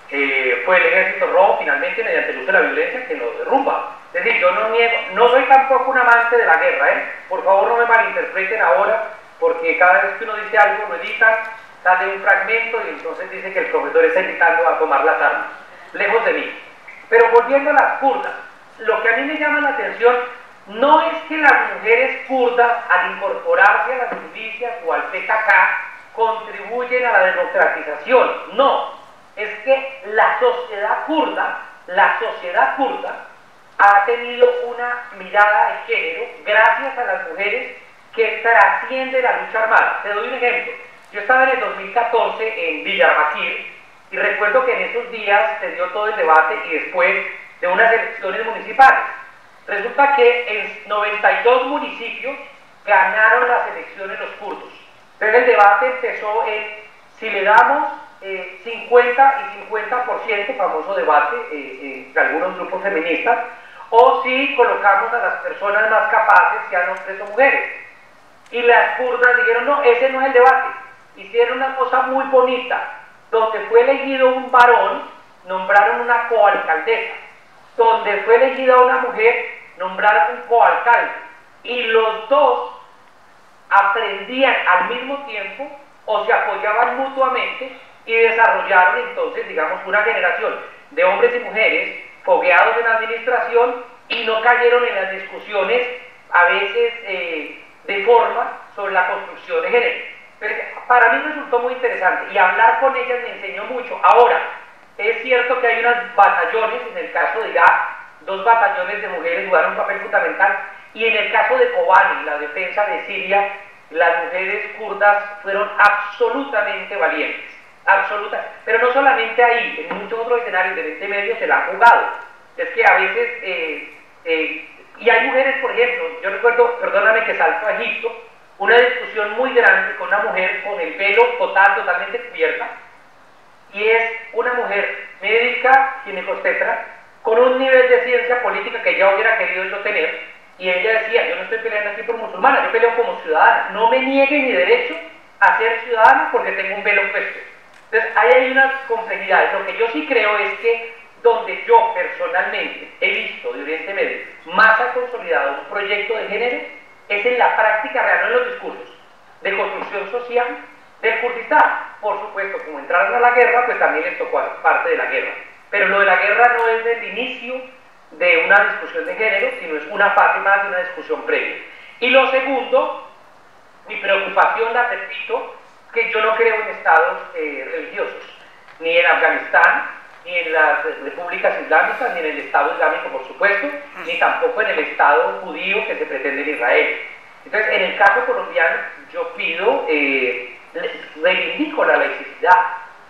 Fue el Ejército Rojo finalmente, mediante el uso de la violencia, que lo derrumba. Es decir, yo no niego, no soy tampoco un amante de la guerra, por favor no me malinterpreten ahora, porque cada vez que uno dice algo lo editan, sale un fragmento y entonces dice que el profesor está invitando a tomar las armas. Lejos de mí. Pero volviendo a las kurdas, lo que a mí me llama la atención no es que las mujeres kurdas, al incorporarse a las milicias o al PKK, contribuyen a la democratización. No, es que la sociedad kurda ha tenido una mirada de género gracias a las mujeres que trasciende la lucha armada. Te doy un ejemplo. Yo estaba en el 2014 en Diyarbakir, y recuerdo que en esos días se dio todo el debate y después de unas elecciones municipales. Resulta que en 92 municipios ganaron las elecciones los kurdos. Entonces el debate empezó en si le damos 50 y 50%, famoso debate entre algunos grupos feministas, o si colocamos a las personas más capaces, sean hombres o mujeres. Y las kurdas dijeron, no, ese no es el debate. Hicieron una cosa muy bonita. Donde fue elegido un varón, nombraron una coalcaldesa. Donde fue elegida una mujer, nombraron un coalcalde. Y los dos aprendían al mismo tiempo o se apoyaban mutuamente y desarrollaron entonces, digamos, una generación de hombres y mujeres fogueados en la administración y no cayeron en las discusiones a veces de forma sobre la construcción de género. Pero para mí resultó muy interesante y hablar con ellas me enseñó mucho. Ahora, es cierto que hay unos batallones, en el caso de Irak, 2 batallones de mujeres jugaron un papel fundamental, y en el caso de Kobane, la defensa de Siria, las mujeres kurdas fueron absolutamente valientes, absoluta, pero no solamente ahí, en muchos otros escenarios de Oriente Medio se la han jugado. Es que a veces, y hay mujeres, por ejemplo, yo recuerdo, perdóname que salto a Egipto, una discusión muy grande con una mujer con el pelo totalmente cubierta, y es una mujer médica ginecostetra con un nivel de ciencia política que ella hubiera querido yo tener, y ella decía, yo no estoy peleando aquí por musulmana, yo peleo como ciudadana, no me niegue mi derecho a ser ciudadana porque tengo un velo puesto. Entonces ahí hay unas complejidades. Lo que yo sí creo es que donde yo personalmente he visto de Oriente Medio más ha consolidado un proyecto de género es en la práctica real, no en los discursos, de construcción social del Kurdistán. Por supuesto, como entraron a la guerra, pues también les tocó parte de la guerra. Pero lo de la guerra no es el inicio de una discusión de género, sino es una fase más de una discusión previa. Y lo segundo, mi preocupación, la repito, que yo no creo en estados religiosos, ni en Afganistán, ni en las repúblicas islámicas, ni en el Estado Islámico, por supuesto, ni tampoco en el Estado judío que se pretende en Israel. Entonces, en el caso colombiano, yo pido, reivindico la laicidad.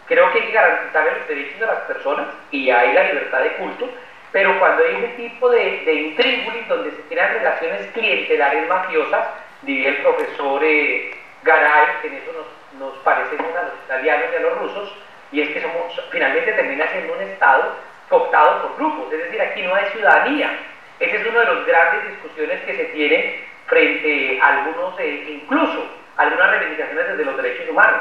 Creo que hay que garantizar los derechos de las personas y hay la libertad de culto, pero cuando hay ese tipo de intríngulis donde se tienen relaciones clientelares mafiosas, diría el profesor Garay, que en eso nos parecemos a los italianos y a los rusos, y es que finalmente termina siendo un Estado cooptado por grupos, es decir, aquí no hay ciudadanía. Ese es uno de los grandes discusiones que se tienen frente a algunos, incluso algunas reivindicaciones desde los derechos humanos.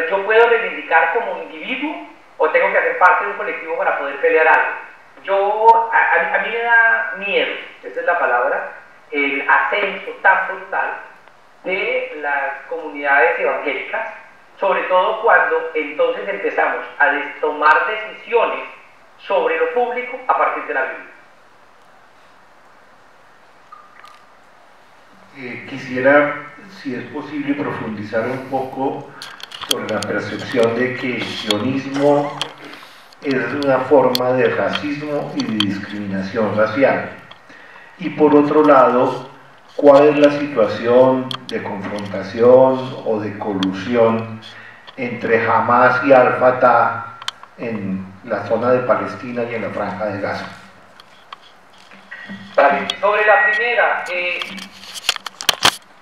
Yo puedo reivindicar como individuo o tengo que hacer parte de un colectivo para poder pelear algo. A mí me da miedo, esa es la palabra, el ascenso tan brutal de las comunidades evangélicas, sobre todo cuando entonces empezamos a tomar decisiones sobre lo público a partir de la Biblia. Quisiera, si es posible, profundizar un poco sobre la percepción de que el sionismo es una forma de racismo y de discriminación racial. Y por otro lado, ¿cuál es la situación de confrontación o de colusión entre Hamas y Al-Fatah en la zona de Palestina y en la Franja de Gaza? Vale. Sobre la primera,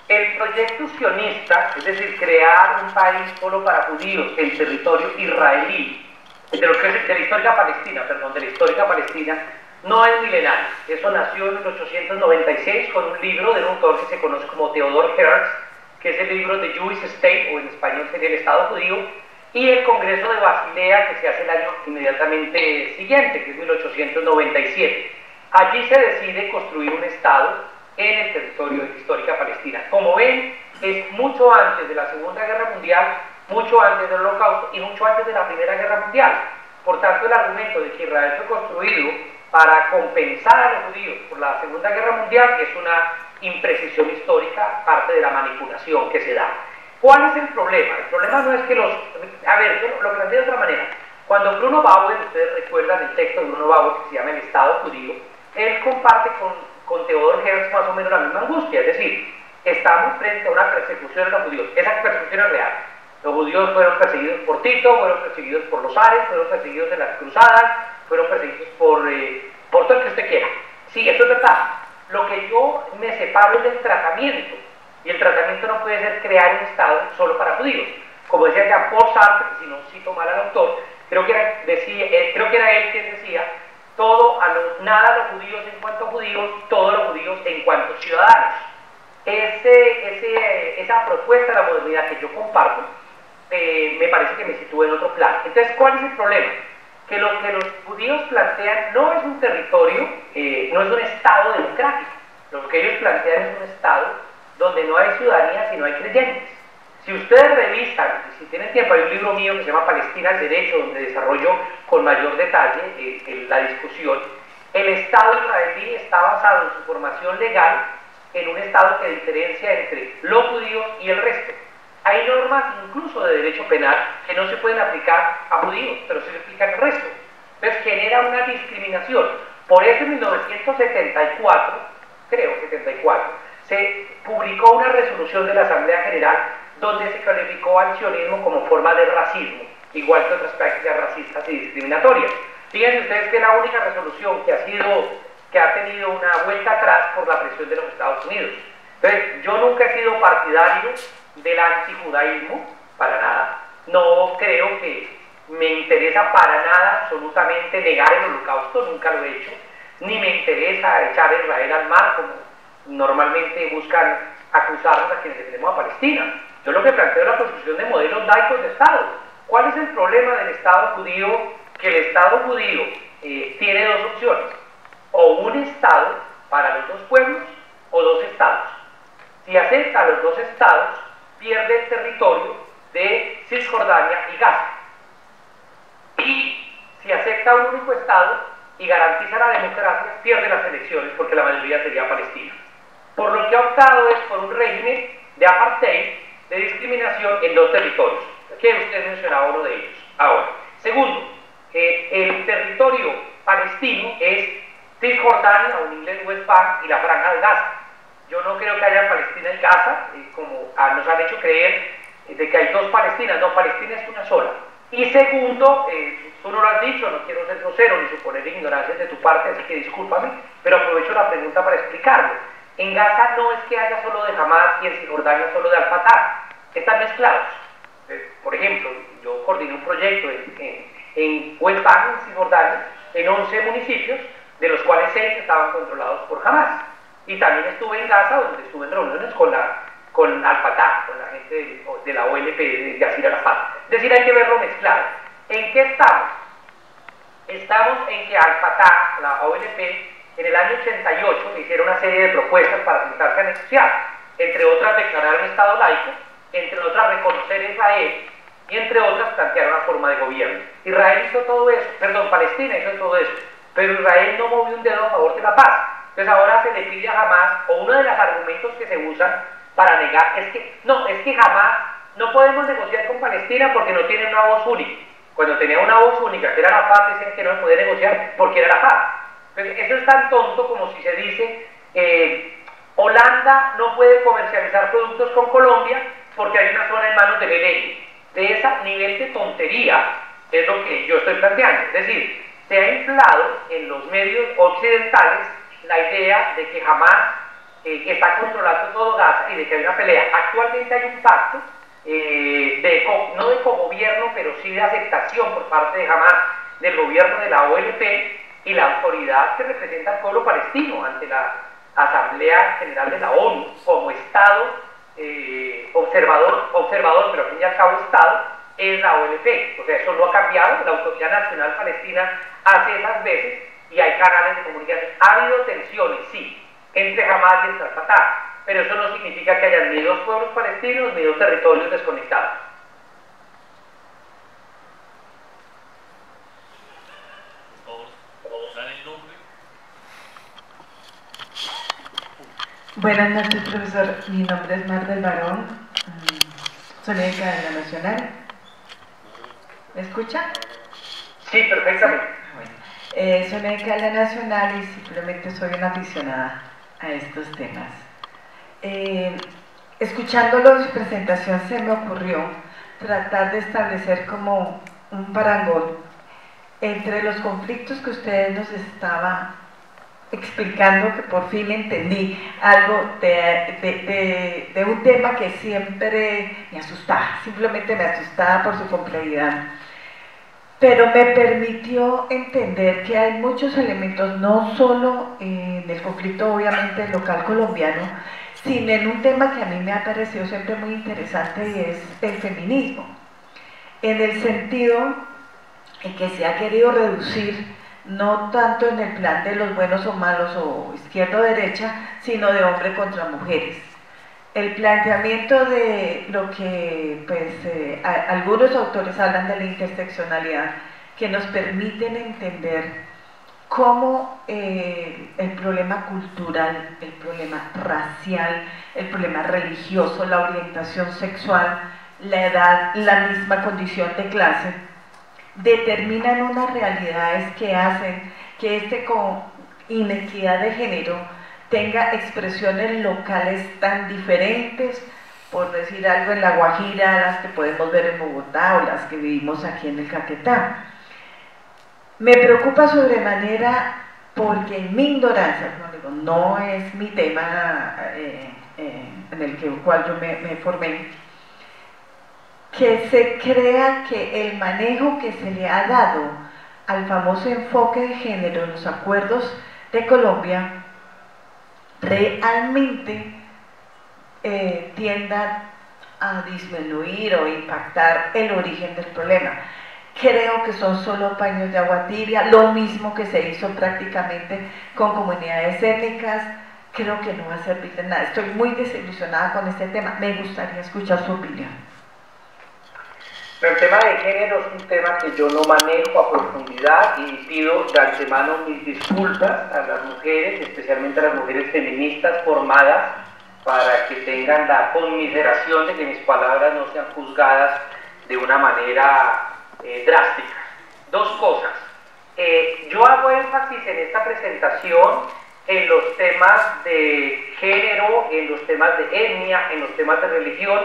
el proyecto sionista, es decir, crear un país solo para judíos en territorio israelí, de la histórica Palestina, no es milenario. Eso nació en 1896 con un libro de un autor que se conoce como Theodor Herzl, que es el libro de Jewish State, o en español sería el Estado Judío, y el Congreso de Basilea, que se hace el año inmediatamente siguiente, que es 1897. Allí se decide construir un Estado en el territorio de la histórica Palestina. Como ven, es mucho antes de la Segunda Guerra Mundial, mucho antes del Holocausto y mucho antes de la Primera Guerra Mundial. Por tanto, el argumento de que Israel fue construido para compensar a los judíos por la Segunda Guerra Mundial es una imprecisión histórica, parte de la manipulación que se da. ¿Cuál es el problema? El problema no es que los... A ver, yo lo planteo de otra manera. Cuando Bruno Bauer, ustedes recuerdan el texto de Bruno Bauer que se llama El Estado Judío, él comparte con Theodor Herzl más o menos la misma angustia, es decir, estamos frente a una persecución de los judíos. Esa persecución es real. Los judíos fueron perseguidos por Tito, fueron perseguidos por los zares, fueron perseguidos en las cruzadas, fueron perseguidos por todo el que usted quiera. Sí, eso es verdad. Lo que yo me separo es del tratamiento, y el tratamiento no puede ser crear un Estado solo para judíos. Como decía Jean-Paul Sartre, si no cito mal al autor, creo que era él quien decía, nada a los judíos en cuanto judíos, todos los judíos en cuanto ciudadanos. Esa propuesta de la modernidad que yo comparto, me parece que me sitúa en otro plano. Entonces, ¿cuál es el problema? Que lo que los judíos plantean no es un territorio, no es un Estado democrático. Lo que ellos plantean es un Estado donde no hay ciudadanía, sino hay creyentes. Si ustedes revisan, si tienen tiempo, hay un libro mío que se llama Palestina al Derecho, donde desarrollo con mayor detalle la discusión. El Estado israelí está basado en su formación legal en un Estado que diferencia entre los judíos y el resto. Hay normas incluso de derecho penal que no se pueden aplicar a judíos, pero se aplican al resto. Entonces genera una discriminación. Por eso en 1974, se publicó una resolución de la Asamblea General donde se calificó al sionismo como forma de racismo. igual que otras prácticas racistas y discriminatorias. Fíjense ustedes que es la única resolución que ha tenido una vuelta atrás por la presión de los Estados Unidos. Entonces, yo nunca he sido partidario del antijudaísmo, para nada. No creo que me interesa para nada absolutamente negar el holocausto, nunca lo he hecho, ni me interesa echar a Israel al mar, como normalmente buscan acusarnos a quienes defendemos a Palestina. Yo lo que planteo es la construcción de modelos laicos de Estado. ¿Cuál es el problema del Estado judío? Que el Estado judío tiene dos opciones: o un Estado para los dos pueblos, o dos Estados. Si acepta los dos Estados, pierde el territorio de Cisjordania y Gaza. Y si acepta un único Estado y garantiza la democracia, pierde las elecciones, porque la mayoría sería Palestina. Por lo que ha optado es por un régimen de apartheid, de discriminación en dos territorios, que usted mencionaba uno de ellos. Ahora, segundo, el territorio palestino es Cisjordania, o en inglés West Bank, y la Franja de Gaza. Yo no creo que haya Palestina y Gaza, como nos han hecho creer de que hay dos Palestinas. No, Palestina es una sola. Y segundo, tú no lo has dicho, no quiero ser grosero ni suponer ignorancia de tu parte, así que discúlpame, pero aprovecho la pregunta para explicarlo. En Gaza no es que haya solo de Hamas y en Cisjordania solo de Al-Fatah, están mezclados. Por ejemplo, yo coordiné un proyecto en West Bank, en Cisjordania, en 11 municipios, de los cuales 6 estaban controlados por Hamas. Y también estuve en Gaza, donde estuve en reuniones con Al-Fatah, con la gente de la OLP, de Yasir Arafat. Es decir, hay que verlo mezclado. ¿En qué estamos? Estamos en que Al-Fatah, la OLP, en el año 88 le hicieron una serie de propuestas para sentarse a negociar, entre otras declarar un Estado laico, entre otras reconocer a Israel, y entre otras plantear una forma de gobierno. Israel hizo todo eso, Palestina hizo todo eso, pero Israel no movió un dedo a favor de la paz. Entonces ahora se le pide a Hamas, o uno de los argumentos que se usan para negar, es que Hamas no podemos negociar con Palestina porque no tiene una voz única. Cuando tenía una voz única, que era Arafat, decían que no se podía negociar porque era Arafat. Entonces eso es tan tonto como si se dice, Holanda no puede comercializar productos con Colombia porque hay una zona en manos de Belén. De ese nivel de tontería es lo que yo estoy planteando. Es decir, se ha inflado en los medios occidentales la idea de que Hamas está controlando todo Gaza y de que hay una pelea. Actualmente hay un pacto, no de cogobierno, pero sí de aceptación por parte de Hamas del gobierno de la OLP y la autoridad que representa al pueblo palestino ante la Asamblea General de la ONU como Estado observador, pero al fin y al cabo Estado, es la OLP. O sea, eso no ha cambiado. La Autoridad Nacional Palestina hace esas veces y hay canales de comunicación. Ha habido tensiones, sí, entre Hamas y entre Al-Fatah, pero eso no significa que hayan ni dos pueblos palestinos ni dos territorios desconectados. Buenas noches, profesor. Mi nombre es Mar del Barón, soy de Cadena Nacional. ¿Me escucha? Sí, perfectamente. Bueno, soy de Cadena Nacional y simplemente soy una aficionada a estos temas. Escuchándolo en su presentación se me ocurrió tratar de establecer como un parangón entre los conflictos que ustedes nos estaban explicando, que por fin entendí algo de un tema que siempre me asustaba, simplemente me asustaba por su complejidad, pero me permitió entender que hay muchos elementos, no solo en el conflicto obviamente local colombiano, sino en un tema que a mí me ha parecido siempre muy interesante, y es el feminismo, en el sentido en que se ha querido reducir no tanto en el plan de los buenos o malos o izquierda o derecha, sino de hombre contra mujeres. El planteamiento de lo que algunos autores hablan de la interseccionalidad, que nos permiten entender cómo el problema cultural, el problema racial, el problema religioso, la orientación sexual, la edad, la misma condición de clase, determinan unas realidades que hacen que con inequidad de género tenga expresiones locales tan diferentes, por decir algo, en La Guajira, las que podemos ver en Bogotá o las que vivimos aquí en el Caquetá. Me preocupa sobremanera porque en mi ignorancia, como digo, no es mi tema en el cual yo me formé, que se crea que el manejo que se le ha dado al famoso enfoque de género en los acuerdos de Colombia realmente tienda a disminuir o impactar el origen del problema. Creo que son solo paños de agua tibia, lo mismo que se hizo prácticamente con comunidades étnicas. Creo que no va a servir de nada. Estoy muy desilusionada con este tema. Me gustaría escuchar su opinión. Pero el tema de género es un tema que yo no manejo a profundidad y pido de antemano mis disculpas a las mujeres, especialmente a las mujeres feministas formadas, para que tengan la conmiseración de que mis palabras no sean juzgadas de una manera drástica. Dos cosas. Yo hago énfasis en esta presentación en los temas de género, en los temas de etnia, en los temas de religión,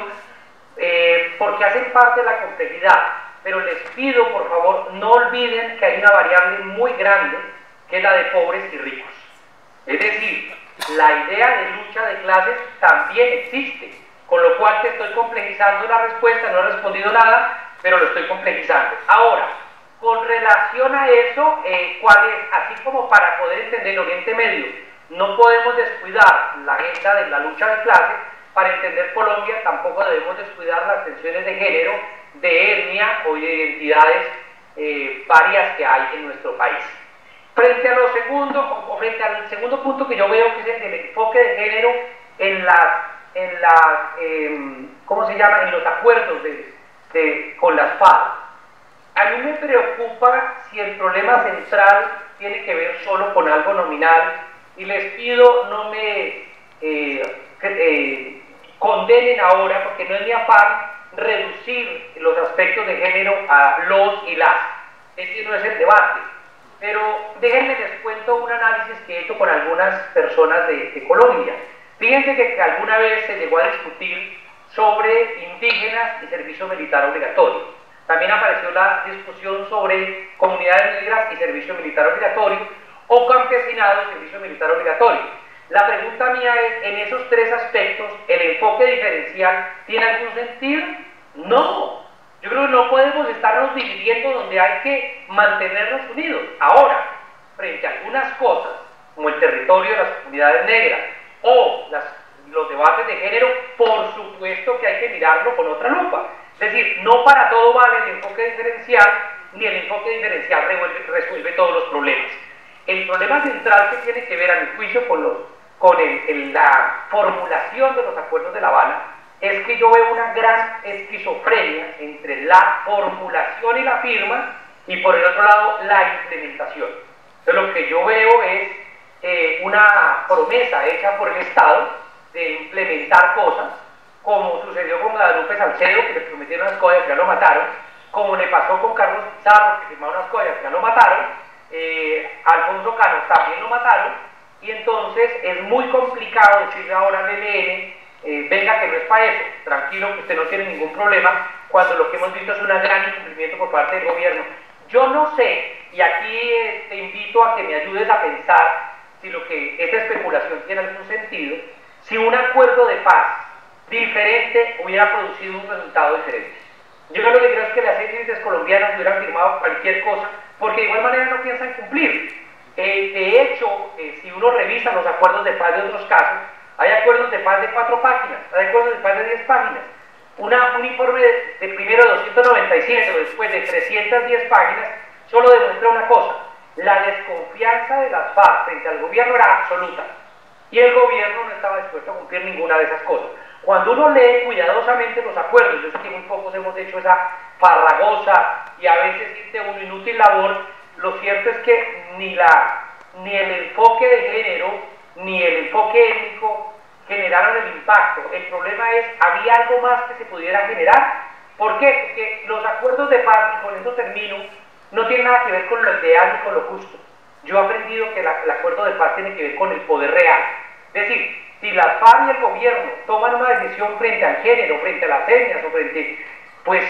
porque hacen parte de la complejidad, pero les pido por favor no olviden que hay una variable muy grande que es la de pobres y ricos. Es decir, la idea de lucha de clases también existe, con lo cual te estoy complejizando la respuesta, no he respondido nada, pero lo estoy complejizando. Ahora, con relación a eso, ¿cuál es? Así como para poder entender el Oriente Medio, no podemos descuidar la agenda de la lucha de clases. Para entender Colombia tampoco debemos descuidar las tensiones de género, de etnia o de identidades varias que hay en nuestro país. Frente a lo segundo, o frente al segundo punto que yo veo, que es el del enfoque de género ¿cómo se llama? En los acuerdos con las FARC. A mí me preocupa si el problema central tiene que ver solo con algo nominal, y les pido no me condenen ahora, porque no es mi afán reducir los aspectos de género a los y las. Este no es el debate. Pero déjenme les cuento un análisis que he hecho con algunas personas de Colombia. Fíjense que alguna vez se llegó a discutir sobre indígenas y servicio militar obligatorio. También apareció la discusión sobre comunidades negras y servicio militar obligatorio, o campesinado y servicio militar obligatorio. La pregunta mía es, en esos tres aspectos, ¿el enfoque diferencial tiene algún sentido? No. Yo creo que no podemos estarnos dividiendo donde hay que mantenernos unidos. Ahora, frente a algunas cosas, como el territorio de las comunidades negras o los debates de género, por supuesto que hay que mirarlo con otra lupa. Es decir, no para todo vale el enfoque diferencial, ni el enfoque diferencial resuelve todos los problemas. El problema central que tiene que ver, a mi juicio, con la formulación de los acuerdos de La Habana, es que yo veo una gran esquizofrenia entre la formulación y la firma, y por el otro lado la implementación. Entonces lo que yo veo es una promesa hecha por el Estado de implementar cosas, como sucedió con Guadalupe Salcedo, que le prometieron unas cosas y ya lo mataron, como le pasó con Carlos Pizarro, que firmaron unas cosas y ya lo mataron, Alfonso Cano también lo mataron, y entonces es muy complicado decirle ahora al ELN, venga que no es para eso, tranquilo que usted no tiene ningún problema, cuando lo que hemos visto es un gran incumplimiento por parte del gobierno. Yo no sé, y aquí te invito a que me ayudes a pensar si esta especulación tiene algún sentido, si un acuerdo de paz diferente hubiera producido un resultado diferente. Yo lo que creo es que las élites colombianas hubieran firmado cualquier cosa, porque de igual manera no piensan cumplir. De hecho, si uno revisa los acuerdos de paz de otros casos, hay acuerdos de paz de 4 páginas, hay acuerdos de paz de 10 páginas. Un informe de primero 297 o después de 310 páginas solo demuestra una cosa: la desconfianza de las FARC frente al gobierno era absoluta, y el gobierno no estaba dispuesto a cumplir ninguna de esas cosas. Cuando uno lee cuidadosamente los acuerdos, yo sé que muy pocos hemos hecho esa farragosa y a veces de una inútil labor, lo cierto es que ni el enfoque de género ni el enfoque étnico generaron el impacto. El problema es, ¿había algo más que se pudiera generar? ¿Por qué? Porque los acuerdos de paz, y con eso termino, no tienen nada que ver con lo ideal ni con lo justo. Yo he aprendido que el acuerdo de paz tiene que ver con el poder real. Es decir, si las FARC y el gobierno toman una decisión frente al género, frente a las etnias, o frente, pues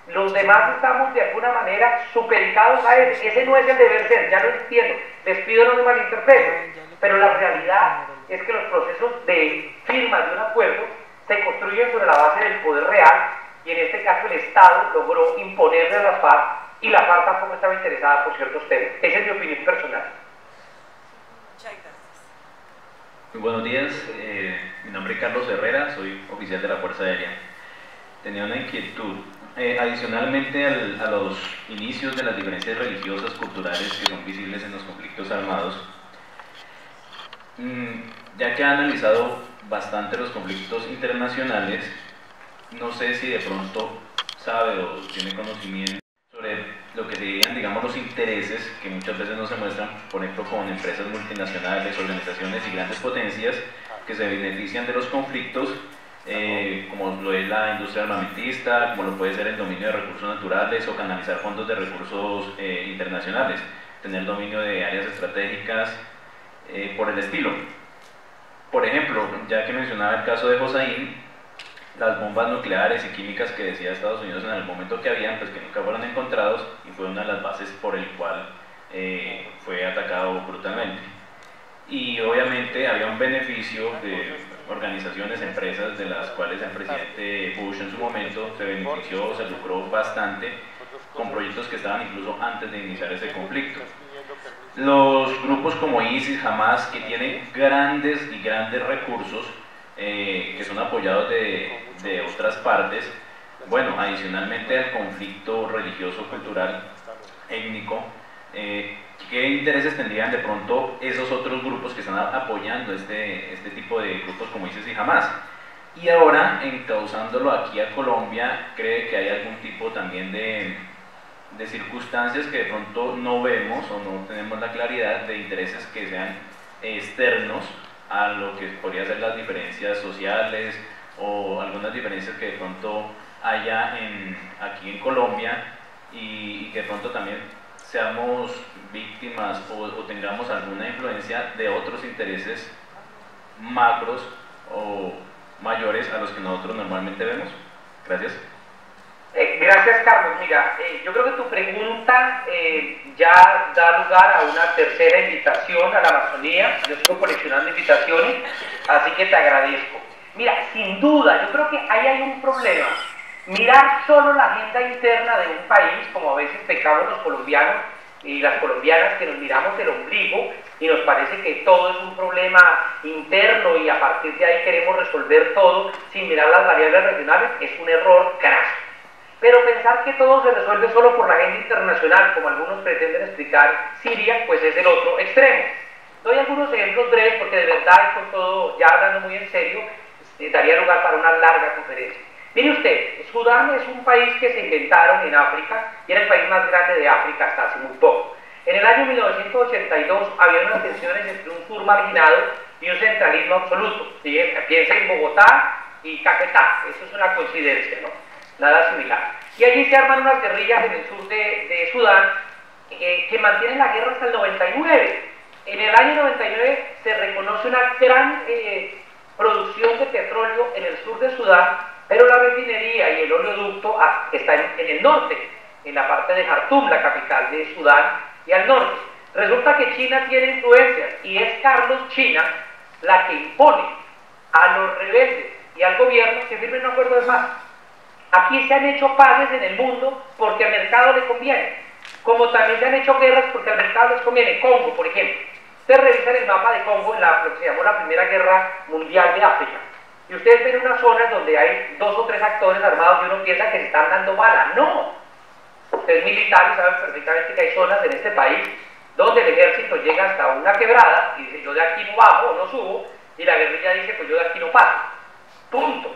los demás estamos de alguna manera supeditados a él. Ese no es el deber ser, ya lo entiendo. Les pido no me malinterpreten, pero la realidad es que los procesos de firma de un acuerdo se construyen sobre la base del poder real, y en este caso el Estado logró imponerle a las FARC, y la FARC tampoco estaba interesada por ciertos temas. Esa es mi opinión personal. Muchas gracias. Muy buenos días, mi nombre es Carlos Herrera, soy oficial de la Fuerza Aérea. Tenía una inquietud. Adicionalmente a los inicios de las diferencias religiosas, culturales que son visibles en los conflictos armados, ya que ha analizado bastante los conflictos internacionales, no sé si de pronto sabe o tiene conocimiento sobre lo que serían, digamos, los intereses que muchas veces no se muestran, por ejemplo, con empresas multinacionales, organizaciones y grandes potencias que se benefician de los conflictos, como lo es la industria armamentista, como lo puede ser el dominio de recursos naturales o canalizar fondos de recursos internacionales, tener dominio de áreas estratégicas, por el estilo. Por ejemplo, ya que mencionaba el caso de Hossein, las bombas nucleares y químicas que decía Estados Unidos en el momento que habían, pues que nunca fueron encontrados, y fue una de las bases por el cual fue atacado brutalmente. Y obviamente había un beneficio de organizaciones, empresas, de las cuales el presidente Bush en su momento se benefició, se lucró bastante con proyectos que estaban incluso antes de iniciar ese conflicto. Los grupos como ISIS, Hamas, que tienen grandes recursos, que son apoyados de otras partes, bueno, adicionalmente al conflicto religioso, cultural, étnico, ¿qué intereses tendrían de pronto esos otros grupos que están apoyando este tipo de grupos como ISIS y Hamas? Y ahora, encauzándolo aquí a Colombia, ¿cree que hay algún tipo también de circunstancias que de pronto no vemos o no tenemos la claridad, de intereses que sean externos a lo que podría ser las diferencias sociales o algunas diferencias que de pronto haya aquí en Colombia, y que de pronto también seamos víctimas o tengamos alguna influencia de otros intereses macros o mayores a los que nosotros normalmente vemos? Gracias. Gracias, Carlos. Mira, yo creo que tu pregunta ya da lugar a una tercera invitación a la Amazonía. Yo sigo coleccionando invitaciones, así que te agradezco. Mira, sin duda, yo creo que ahí hay un problema. Mirar solo la agenda interna de un país, como a veces pecamos los colombianos y las colombianas, que nos miramos el ombligo y nos parece que todo es un problema interno y a partir de ahí queremos resolver todo sin mirar las variables regionales, es un error craso. Pero pensar que todo se resuelve solo por la agenda internacional, como algunos pretenden explicar Siria, pues es el otro extremo. Doy algunos ejemplos breves porque de verdad, y con todo, ya hablando muy en serio, daría lugar para una larga conferencia. Mire usted, Sudán es un país que se inventaron en África y era el país más grande de África hasta hace muy poco. En el año 1982 había unas tensiones entre un sur marginado y un centralismo absoluto. ¿Sí? Piensa en Bogotá y Caquetá, eso es una coincidencia, ¿no? Nada similar. Y allí se arman unas guerrillas en el sur de Sudán que mantienen la guerra hasta el 99. En el año 99 se reconoce una gran producción de petróleo en el sur de Sudán, pero la refinería y el oleoducto están en el norte, en la parte de Jartum, la capital de Sudán, y al norte. Resulta que China tiene influencias y es Carlos China la que impone a los rebeldes y al gobierno que firmen un acuerdo de paz. Aquí se han hecho paces en el mundo porque al mercado le conviene, como también se han hecho guerras porque al mercado les conviene. Congo, por ejemplo. Ustedes revisan el mapa de Congo en lo que se llamó la Primera Guerra Mundial de África, y ustedes ven unas zonas donde hay 2 o 3 actores armados y uno piensa que se están dando bala. No. Ustedes militares saben perfectamente que hay zonas en este país donde el ejército llega hasta una quebrada y dice: yo de aquí no bajo o no subo, y la guerrilla dice: pues yo de aquí no paso. Punto.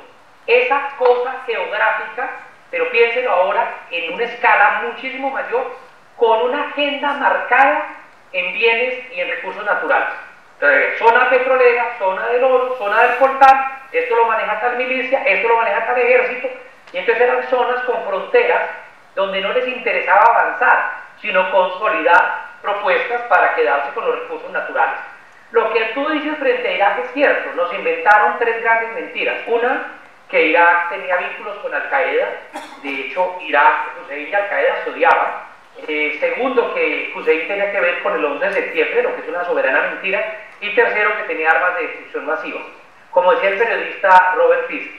Esa cosa geográfica, pero piénselo ahora en una escala muchísimo mayor, con una agenda marcada en bienes y en recursos naturales. Entonces, zona petrolera, zona del oro, zona del coltán, esto lo maneja tal milicia, esto lo maneja tal ejército, y entonces eran zonas con fronteras donde no les interesaba avanzar, sino consolidar propuestas para quedarse con los recursos naturales. Lo que tú dices frente a Irak es cierto, nos inventaron tres grandes mentiras. Una, que Irak tenía vínculos con Al-Qaeda, de hecho Irak, Hussein y Al-Qaeda se odiaban. Segundo, que Hussein tenía que ver con el 11 de septiembre, lo que es una soberana mentira. Y tercero, que tenía armas de destrucción masiva. Como decía el periodista Robert Fisk,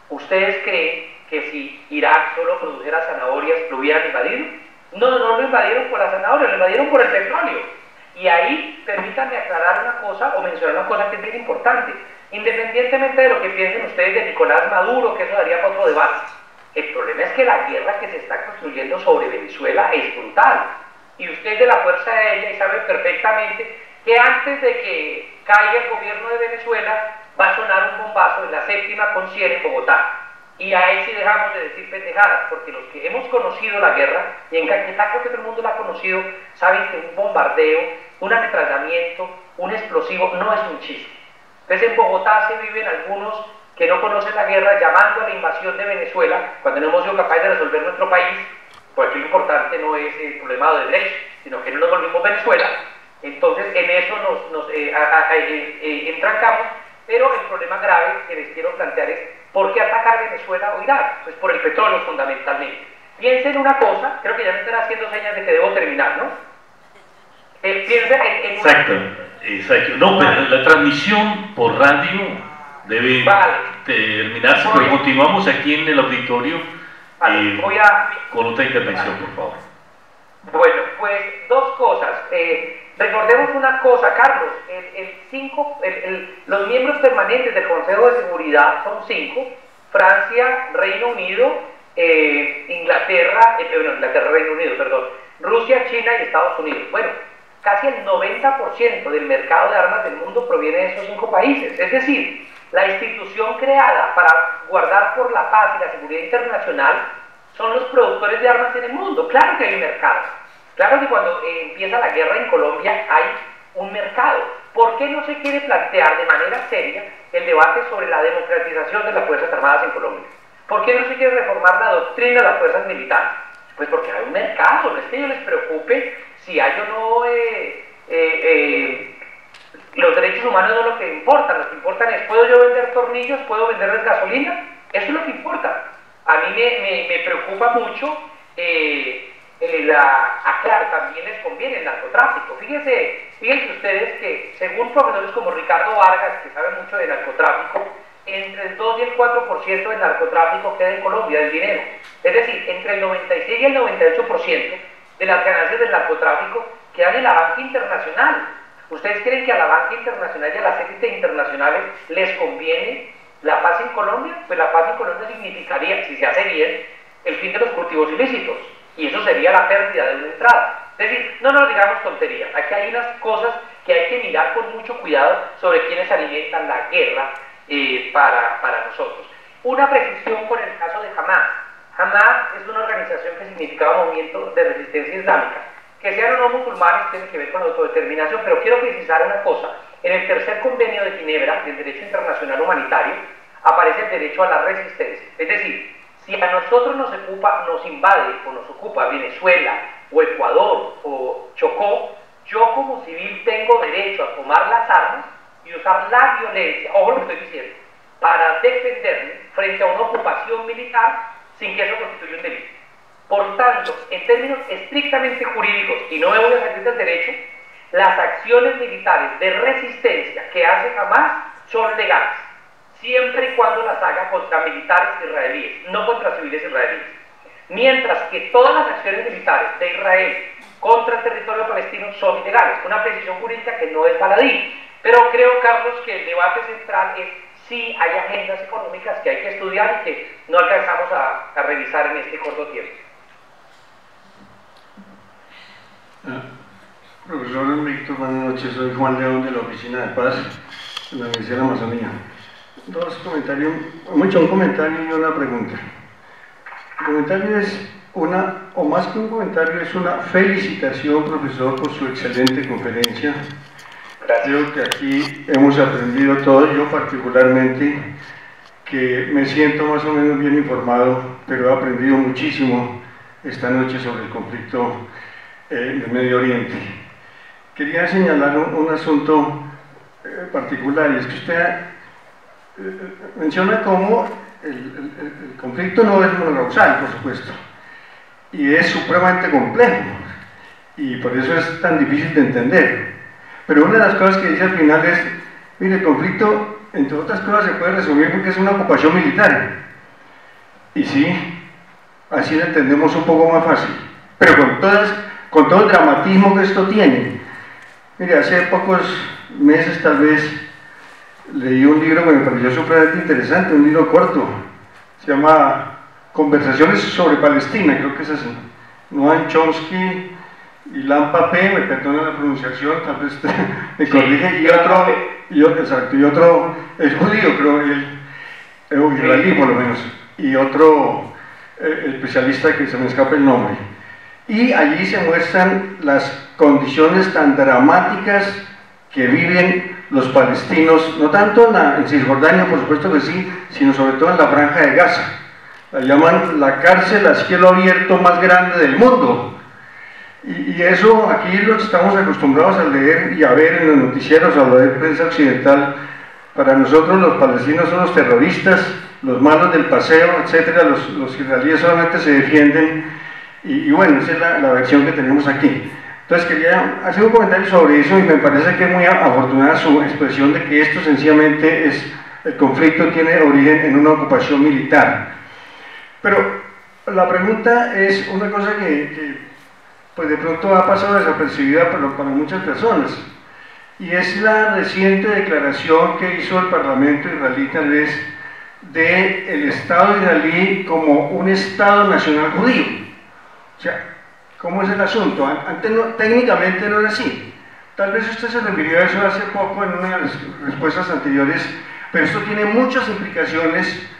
¿ustedes creen que si Irak solo produjera zanahorias lo hubieran invadido? No, no lo invadieron por las zanahorias, lo invadieron por el petróleo. Y ahí, permítanme aclarar una cosa o mencionar una cosa que es bien importante. Independientemente de lo que piensen ustedes de Nicolás Maduro, que eso daría para otro debate, el problema es que la guerra que se está construyendo sobre Venezuela es brutal. Y usted es de la Fuerza Aérea y sabe perfectamente que antes de que caiga el gobierno de Venezuela va a sonar un bombazo en la 7ª con 100 en Bogotá. Y ahí sí dejamos de decir pendejadas, porque los que hemos conocido la guerra, y en Caquetá creo que todo el mundo la ha conocido, saben que un bombardeo, un ametrallamiento, un explosivo no es un chiste. Entonces en Bogotá se viven algunos que no conocen la guerra llamando a la invasión de Venezuela cuando no hemos sido capaces de resolver nuestro país, porque lo importante no es el problema de derecho, sino que no nos volvimos Venezuela. Entonces en eso nos entrancamos, pero el problema grave que les quiero plantear es ¿por qué atacar Venezuela o Irak? Pues por el petróleo fundamentalmente. Piensen una cosa, creo que ya me están haciendo señas de que debo terminar, ¿no? Piensen en una... Exacto. No, pero la transmisión por radio debe terminarse, pero continuamos aquí en el auditorio con otra intervención, por favor. Bueno, pues dos cosas. Recordemos una cosa, Carlos, los miembros permanentes del Consejo de Seguridad son 5, Francia, Reino Unido, Inglaterra, Reino Unido, perdón, Rusia, China y Estados Unidos. Bueno, casi el 90% del mercado de armas del mundo proviene de esos 5 países. Es decir, la institución creada para guardar por la paz y la seguridad internacional son los productores de armas en el mundo. Claro que hay un mercado. Claro que cuando empieza la guerra en Colombia hay un mercado. ¿Por qué no se quiere plantear de manera seria el debate sobre la democratización de las Fuerzas Armadas en Colombia? ¿Por qué no se quiere reformar la doctrina de las fuerzas militares? Pues porque hay un mercado, no es que a ellos les preocupe si hay o no los derechos humanos, no es lo que importa. Lo que importa es, ¿puedo yo vender tornillos? ¿Puedo venderles gasolina? Eso es lo que importa. A mí me preocupa mucho, claro, también les conviene el narcotráfico. Fíjense ustedes que según profesores como Ricardo Vargas, que sabe mucho de narcotráfico, entre el 2 y el 4% del narcotráfico queda en Colombia, del dinero. Es decir, entre el 96 y el 98% de las ganancias del narcotráfico quedan en la banca internacional. ¿Ustedes creen que a la banca internacional y a las élites internacionales les conviene la paz en Colombia? Pues la paz en Colombia significaría, si se hace bien, el fin de los cultivos ilícitos. Y eso sería la pérdida de una entrada. Es decir, no nos digamos tonterías. Aquí hay unas cosas que hay que mirar con mucho cuidado sobre quienes alimentan la guerra para nosotros. Una precisión con el caso de Hamas. Hamas es una organización que significaba movimiento de resistencia islámica. Que sean o no musulmanes tiene que ver con la autodeterminación, pero quiero precisar una cosa. En el tercer convenio de Ginebra del derecho internacional humanitario aparece el derecho a la resistencia. Es decir, si a nosotros nos invade o nos ocupa Venezuela o Ecuador o Chocó, yo como civil tengo derecho a tomar las armas y usar la violencia, ojo lo que estoy diciendo, para defenderme frente a una ocupación militar sin que eso constituya un delito. Por tanto, en términos estrictamente jurídicos, y no me voy a salir del derecho, las acciones militares de resistencia que hace Hamas son legales, siempre y cuando las haga contra militares israelíes, no contra civiles israelíes. Mientras que todas las acciones militares de Israel contra el territorio palestino son ilegales, una precisión jurídica que no es baladí. Pero creo, Carlos, que el debate central es si hay agendas económicas que hay que estudiar y que no alcanzamos a revisar en este corto tiempo. Profesor Víctor, buenas noches. Soy Juan León de la Oficina de Paz de la Universidad de la Amazonía. Dos comentarios, un comentario y una pregunta. El comentario es o más que un comentario, es una felicitación, profesor, por su excelente conferencia. Creo que aquí hemos aprendido todo, yo particularmente, que me siento más o menos bien informado, pero he aprendido muchísimo esta noche sobre el conflicto del Medio Oriente. Quería señalar un asunto particular, y es que usted menciona cómo el conflicto no es monocausal, por supuesto, y es supremamente complejo, y por eso es tan difícil de entender. Pero una de las cosas que dice al final es, mire, el conflicto, entre otras cosas, se puede resumir porque es una ocupación militar. Y sí, así lo entendemos un poco más fácil. Pero con todo el dramatismo que esto tiene. Mire, hace pocos meses tal vez leí un libro que me pareció súper interesante, un libro corto. Se llama Conversaciones sobre Palestina, creo que es así. Noam Chomsky, Ilan Pappé, me perdona la pronunciación, tal vez me corrige, y otro es judío, creo, israelí por lo menos, y otro especialista que se me escapa el nombre. Y allí se muestran las condiciones tan dramáticas que viven los palestinos, no tanto en Cisjordania, por supuesto que sí, sino sobre todo en la Franja de Gaza. La llaman la cárcel a cielo abierto más grande del mundo. Y eso aquí lo estamos acostumbrados a leer y a ver en los noticieros, a la de prensa occidental. Para nosotros los palestinos son los terroristas, los malos del paseo, etcétera. Los israelíes solamente se defienden, y bueno, esa es la versión que tenemos aquí. Entonces quería hacer un comentario sobre eso, y me parece que es muy afortunada su expresión de que esto sencillamente el conflicto tiene origen en una ocupación militar. Pero la pregunta es una cosa que pues de pronto ha pasado desapercibida para muchas personas, y es la reciente declaración que hizo el Parlamento israelí, tal vez, del Estado israelí como un Estado nacional judío. O sea, ¿cómo es el asunto? Antes técnicamente no era así. Tal vez usted se refirió a eso hace poco en una de las respuestas anteriores, pero esto tiene muchas implicaciones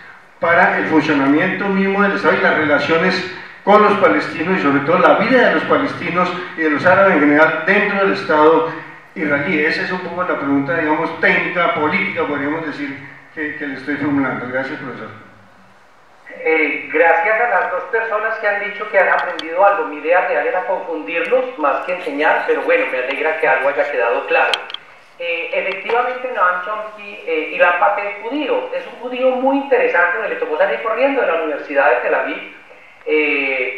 para el funcionamiento mismo del Estado y las relaciones con los palestinos, y sobre todo la vida de los palestinos y de los árabes en general dentro del Estado israelí. Esa es un poco la pregunta, digamos, técnica, política, podríamos decir, que le estoy formulando. Gracias, profesor. Gracias a las dos personas que han dicho que han aprendido algo. Mi idea real era confundirlos más que enseñar, pero bueno, me alegra que algo haya quedado claro. Efectivamente, Noam Chomsky, Ilan Pappé es judío. Es un judío muy interesante, me le tocó salir corriendo de la Universidad de Tel Aviv.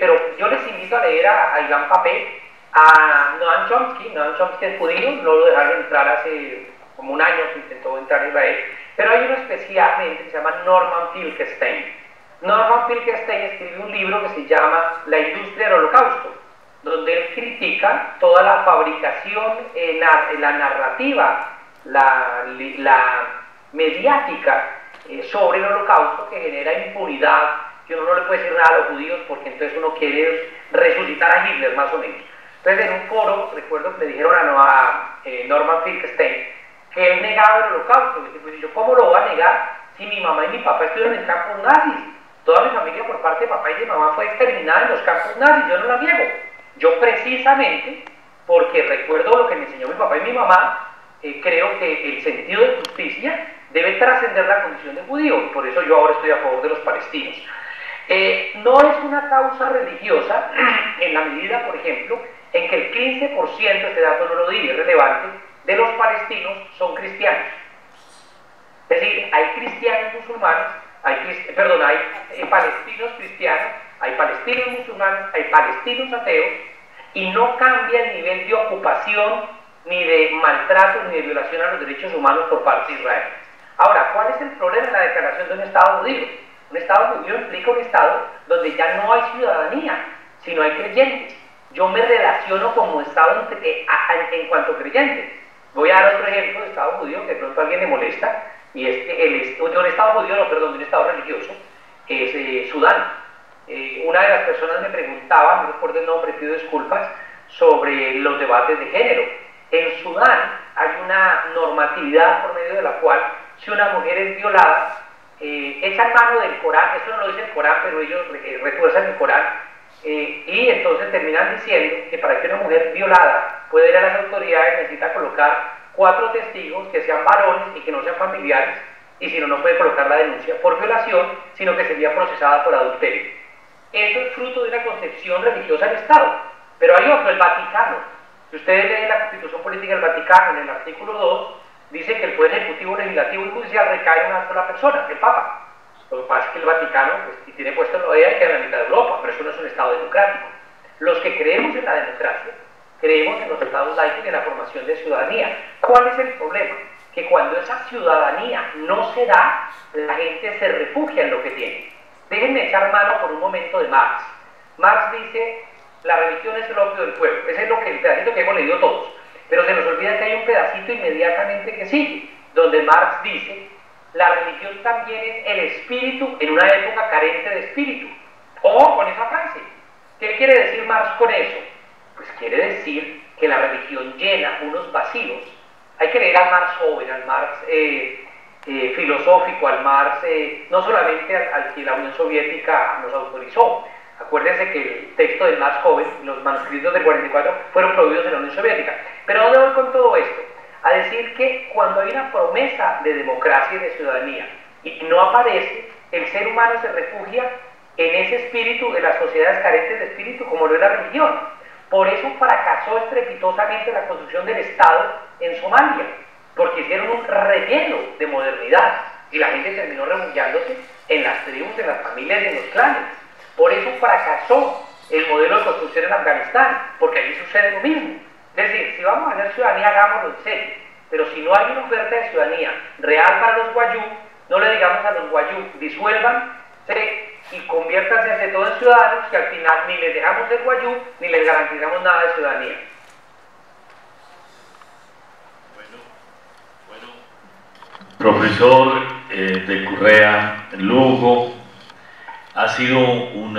Pero yo les invito a leer a Ilan Pappé, a Noam Chomsky. Noam Chomsky es judío, no lo dejaron entrar hace como un año que intentó entrar a Israel, pero hay uno especialmente que se llama Norman Finkelstein. Norman Finkelstein escribió un libro que se llama La industria del holocausto, donde él critica toda la fabricación, la narrativa, la mediática sobre el holocausto, que genera impunidad, que uno no le puede decir nada a los judíos porque entonces uno quiere resucitar a Hitler, más o menos. Entonces, en un foro, recuerdo que le dijeron a Norman Finkelstein que él negaba el holocausto. Y pues, yo, ¿cómo lo voy a negar si mi mamá y mi papá estuvieron en campos nazis? Toda mi familia por parte de papá y de mamá fue exterminada en los campos nazis, yo no la niego. Yo precisamente, porque recuerdo lo que me enseñó mi papá y mi mamá, creo que el sentido de justicia debe trascender la condición de judío, y por eso yo ahora estoy a favor de los palestinos. No es una causa religiosa en la medida, por ejemplo, en que el 15%, este dato no lo di, es relevante, de los palestinos son cristianos. Es decir, hay cristianos musulmanes, hay palestinos cristianos, hay palestinos musulmanes, hay palestinos ateos, y no cambia el nivel de ocupación, ni de maltrato, ni de violación a los derechos humanos por parte de Israel. Ahora, ¿cuál es el problema en la declaración de un Estado judío? Un Estado judío implica un Estado donde ya no hay ciudadanía, sino hay creyentes. Yo me relaciono como Estado en cuanto a creyentes. Voy a dar otro ejemplo de Estado judío que de pronto a alguien le molesta, y es que de un Estado judío, no, perdón, de un Estado religioso, es Sudán. Una de las personas me preguntaba, no recuerdo el nombre, pido disculpas, sobre los debates de género. En Sudán hay una normatividad por medio de la cual, si una mujer es violada, echan mano del Corán, eso no lo dice el Corán, pero ellos refuerzan el Corán, y entonces terminan diciendo que para que una mujer violada pueda ir a las autoridades necesita colocar 4 testigos que sean varones y que no sean familiares, y si no, no puede colocar la denuncia por violación, sino que sería procesada por adulterio. Eso es fruto de una concepción religiosa del Estado. Pero hay otro, el Vaticano. Si ustedes leen la Constitución Política del Vaticano, en el artículo 2, dice que el poder ejecutivo, legislativo y judicial recae en una sola persona, el Papa. Lo que pasa es que el Vaticano pues, tiene puesto en la OEA y queda en la mitad de Europa, pero eso no es un Estado democrático. Los que creemos en la democracia, creemos en los Estados laicos y en la formación de ciudadanía. ¿Cuál es el problema? Que cuando esa ciudadanía no se da, la gente se refugia en lo que tiene. Déjenme echar mano por un momento de Marx. Marx dice, la religión es el opio del pueblo. Ese es el pedacito que hemos leído todos. Pero se nos olvida que hay un pedacito inmediatamente que sigue, donde Marx dice, la religión también es el espíritu en una época carente de espíritu. Ojo con esa frase. ¿Qué quiere decir Marx con eso? Pues quiere decir que la religión llena unos vacíos. Hay que leer al Marx joven, al Marx filosófico, al Marx no solamente al que la Unión Soviética nos autorizó. Acuérdense que el texto del Marx joven, los manuscritos del 44, fueron prohibidos en la Unión Soviética. Pero ¿dónde voy con todo esto? A decir que cuando hay una promesa de democracia y de ciudadanía y no aparece, el ser humano se refugia en ese espíritu de las sociedades carentes de espíritu, como lo es la religión. Por eso fracasó estrepitosamente la construcción del Estado en Somalia, porque hicieron un relleno de modernidad y la gente terminó refugiándose en las tribus, en las familias y en los clanes. Por eso fracasó el modelo de construcción en Afganistán, porque allí sucede lo mismo. Es decir, si vamos a hacer ciudadanía, hagámoslo en serio, pero si no hay una oferta de ciudadanía real para los guayú, no le digamos a los guayú, disuélvanse y conviértanse ante todo en ciudadanos, que al final ni les dejamos ser guayú, ni les garantizamos nada de ciudadanía. Profesor de Correa Lugo, ha sido un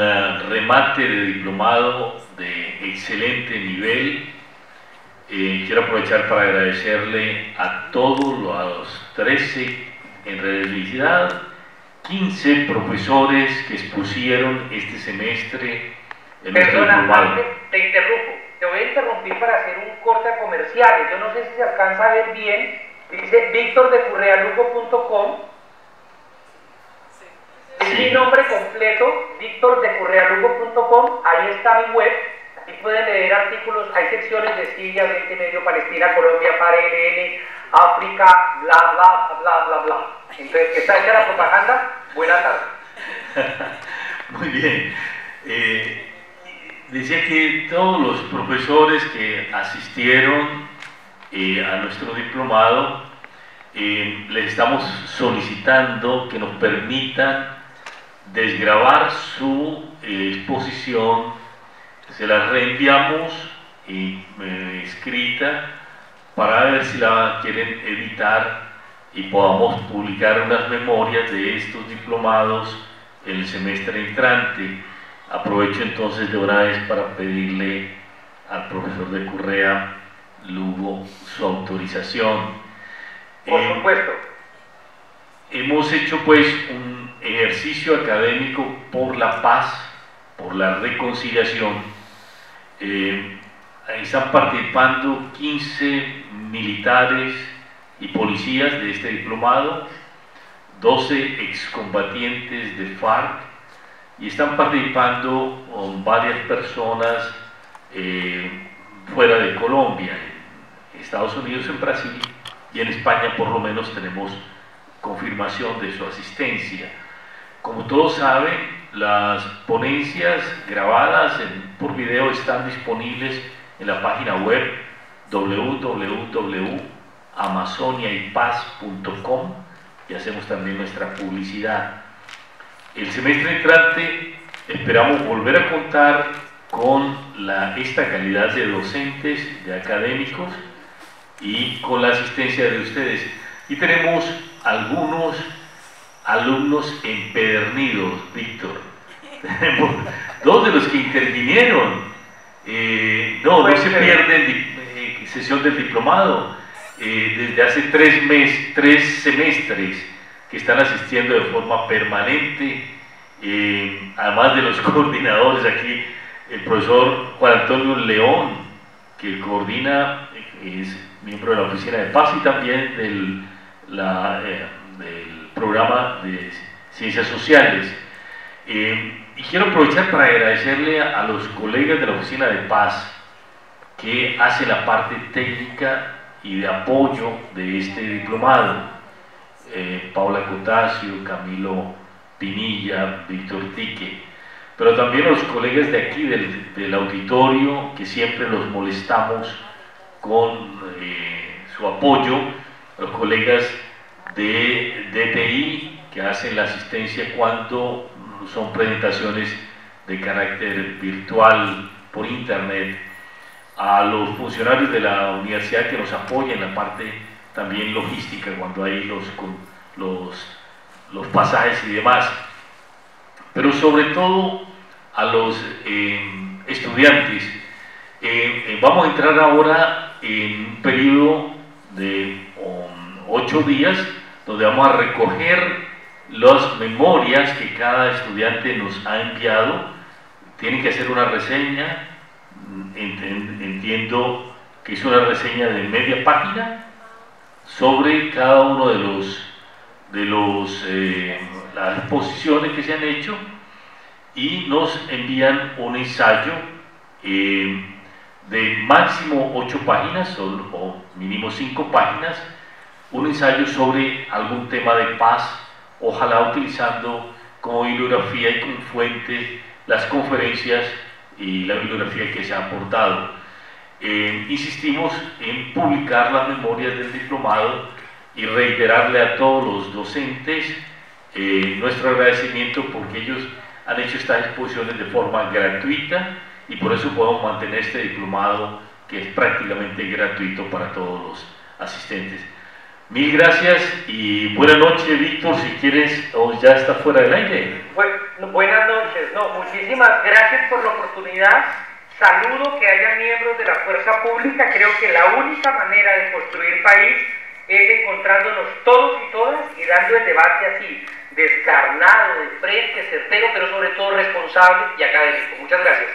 remate de diplomado de excelente nivel. Quiero aprovechar para agradecerle a todos los 13, en realidad 15 profesores que expusieron este semestre en nuestro diplomado. Te interrumpo, te voy a interrumpir para hacer un corte a comerciales. Yo no sé si se alcanza a ver bien. Dice victordecurrealugo.com. Es mi nombre completo, victordecurrealugo.com. Ahí está mi web. Aquí pueden leer artículos. Hay secciones de Siria, Oriente Medio, Palestina, Colombia, PARE, África, bla, bla, bla, bla, bla. Entonces, que está hecha la propaganda. Buenas tardes. Muy bien. Decía que todos los profesores que asistieron a nuestro diplomado, les estamos solicitando que nos permitan desgravar su exposición. Se la reenviamos escrita para ver si la quieren editar y podamos publicar unas memorias de estos diplomados en el semestre entrante. Aprovecho entonces de una vez para pedirle al profesor de Correa Lugo su autorización. Por supuesto. Hemos hecho pues un ejercicio académico por la paz, por la reconciliación. Están participando 15 militares y policías de este diplomado, 12 excombatientes de FARC, y están participando varias personas fuera de Colombia, en Estados Unidos, en Brasil y en España. Por lo menos tenemos confirmación de su asistencia. Como todos saben, las ponencias grabadas por video están disponibles en la página web www.amazoniaypaz.com, y hacemos también nuestra publicidad. El semestre entrante esperamos volver a contar con esta calidad de docentes, de académicos, y con la asistencia de ustedes. Y tenemos algunos alumnos empedernidos, Víctor. Tenemos 2 de los que intervinieron. No se pierden sesión del diplomado. Desde hace 3 semestres que están asistiendo de forma permanente, además de los coordinadores aquí, el profesor Juan Antonio León, que coordina, es miembro de la Oficina de Paz y también del programa de Ciencias Sociales. Y quiero aprovechar para agradecerle a los colegas de la Oficina de Paz que hacen la parte técnica y de apoyo de este diplomado. Paula Cotasio, Camilo Pinilla, Víctor Tique, pero también los colegas de aquí del auditorio, que siempre los molestamos con su apoyo, los colegas de DTI, que hacen la asistencia cuando son presentaciones de carácter virtual por internet, a los funcionarios de la universidad que nos apoyan en la parte también logística, cuando hay los pasajes y demás, pero sobre todo a los estudiantes. Vamos a entrar ahora en un periodo de 8 días, donde vamos a recoger las memorias que cada estudiante nos ha enviado. Tienen que hacer una reseña, entiendo que es una reseña de media página sobre cada uno de las exposiciones que se han hecho, y nos envían un ensayo de máximo 8 páginas o mínimo 5 páginas, un ensayo sobre algún tema de paz, ojalá utilizando como bibliografía y como fuente las conferencias y la bibliografía que se ha aportado. Insistimos en publicar las memorias del diplomado y reiterarle a todos los docentes nuestro agradecimiento, porque ellos han hecho estas exposiciones de forma gratuita y por eso podemos mantener este diplomado que es prácticamente gratuito para todos los asistentes. Mil gracias y buenas noches, Víctor, si quieres, o ya está fuera del aire. Buenas noches, muchísimas gracias por la oportunidad. Saludo que haya miembros de la fuerza pública. Creo que la única manera de construir país es encontrándonos todos y todas y dando el debate así, descarnado, de frente, certero, pero sobre todo responsable y académico. Muchas gracias.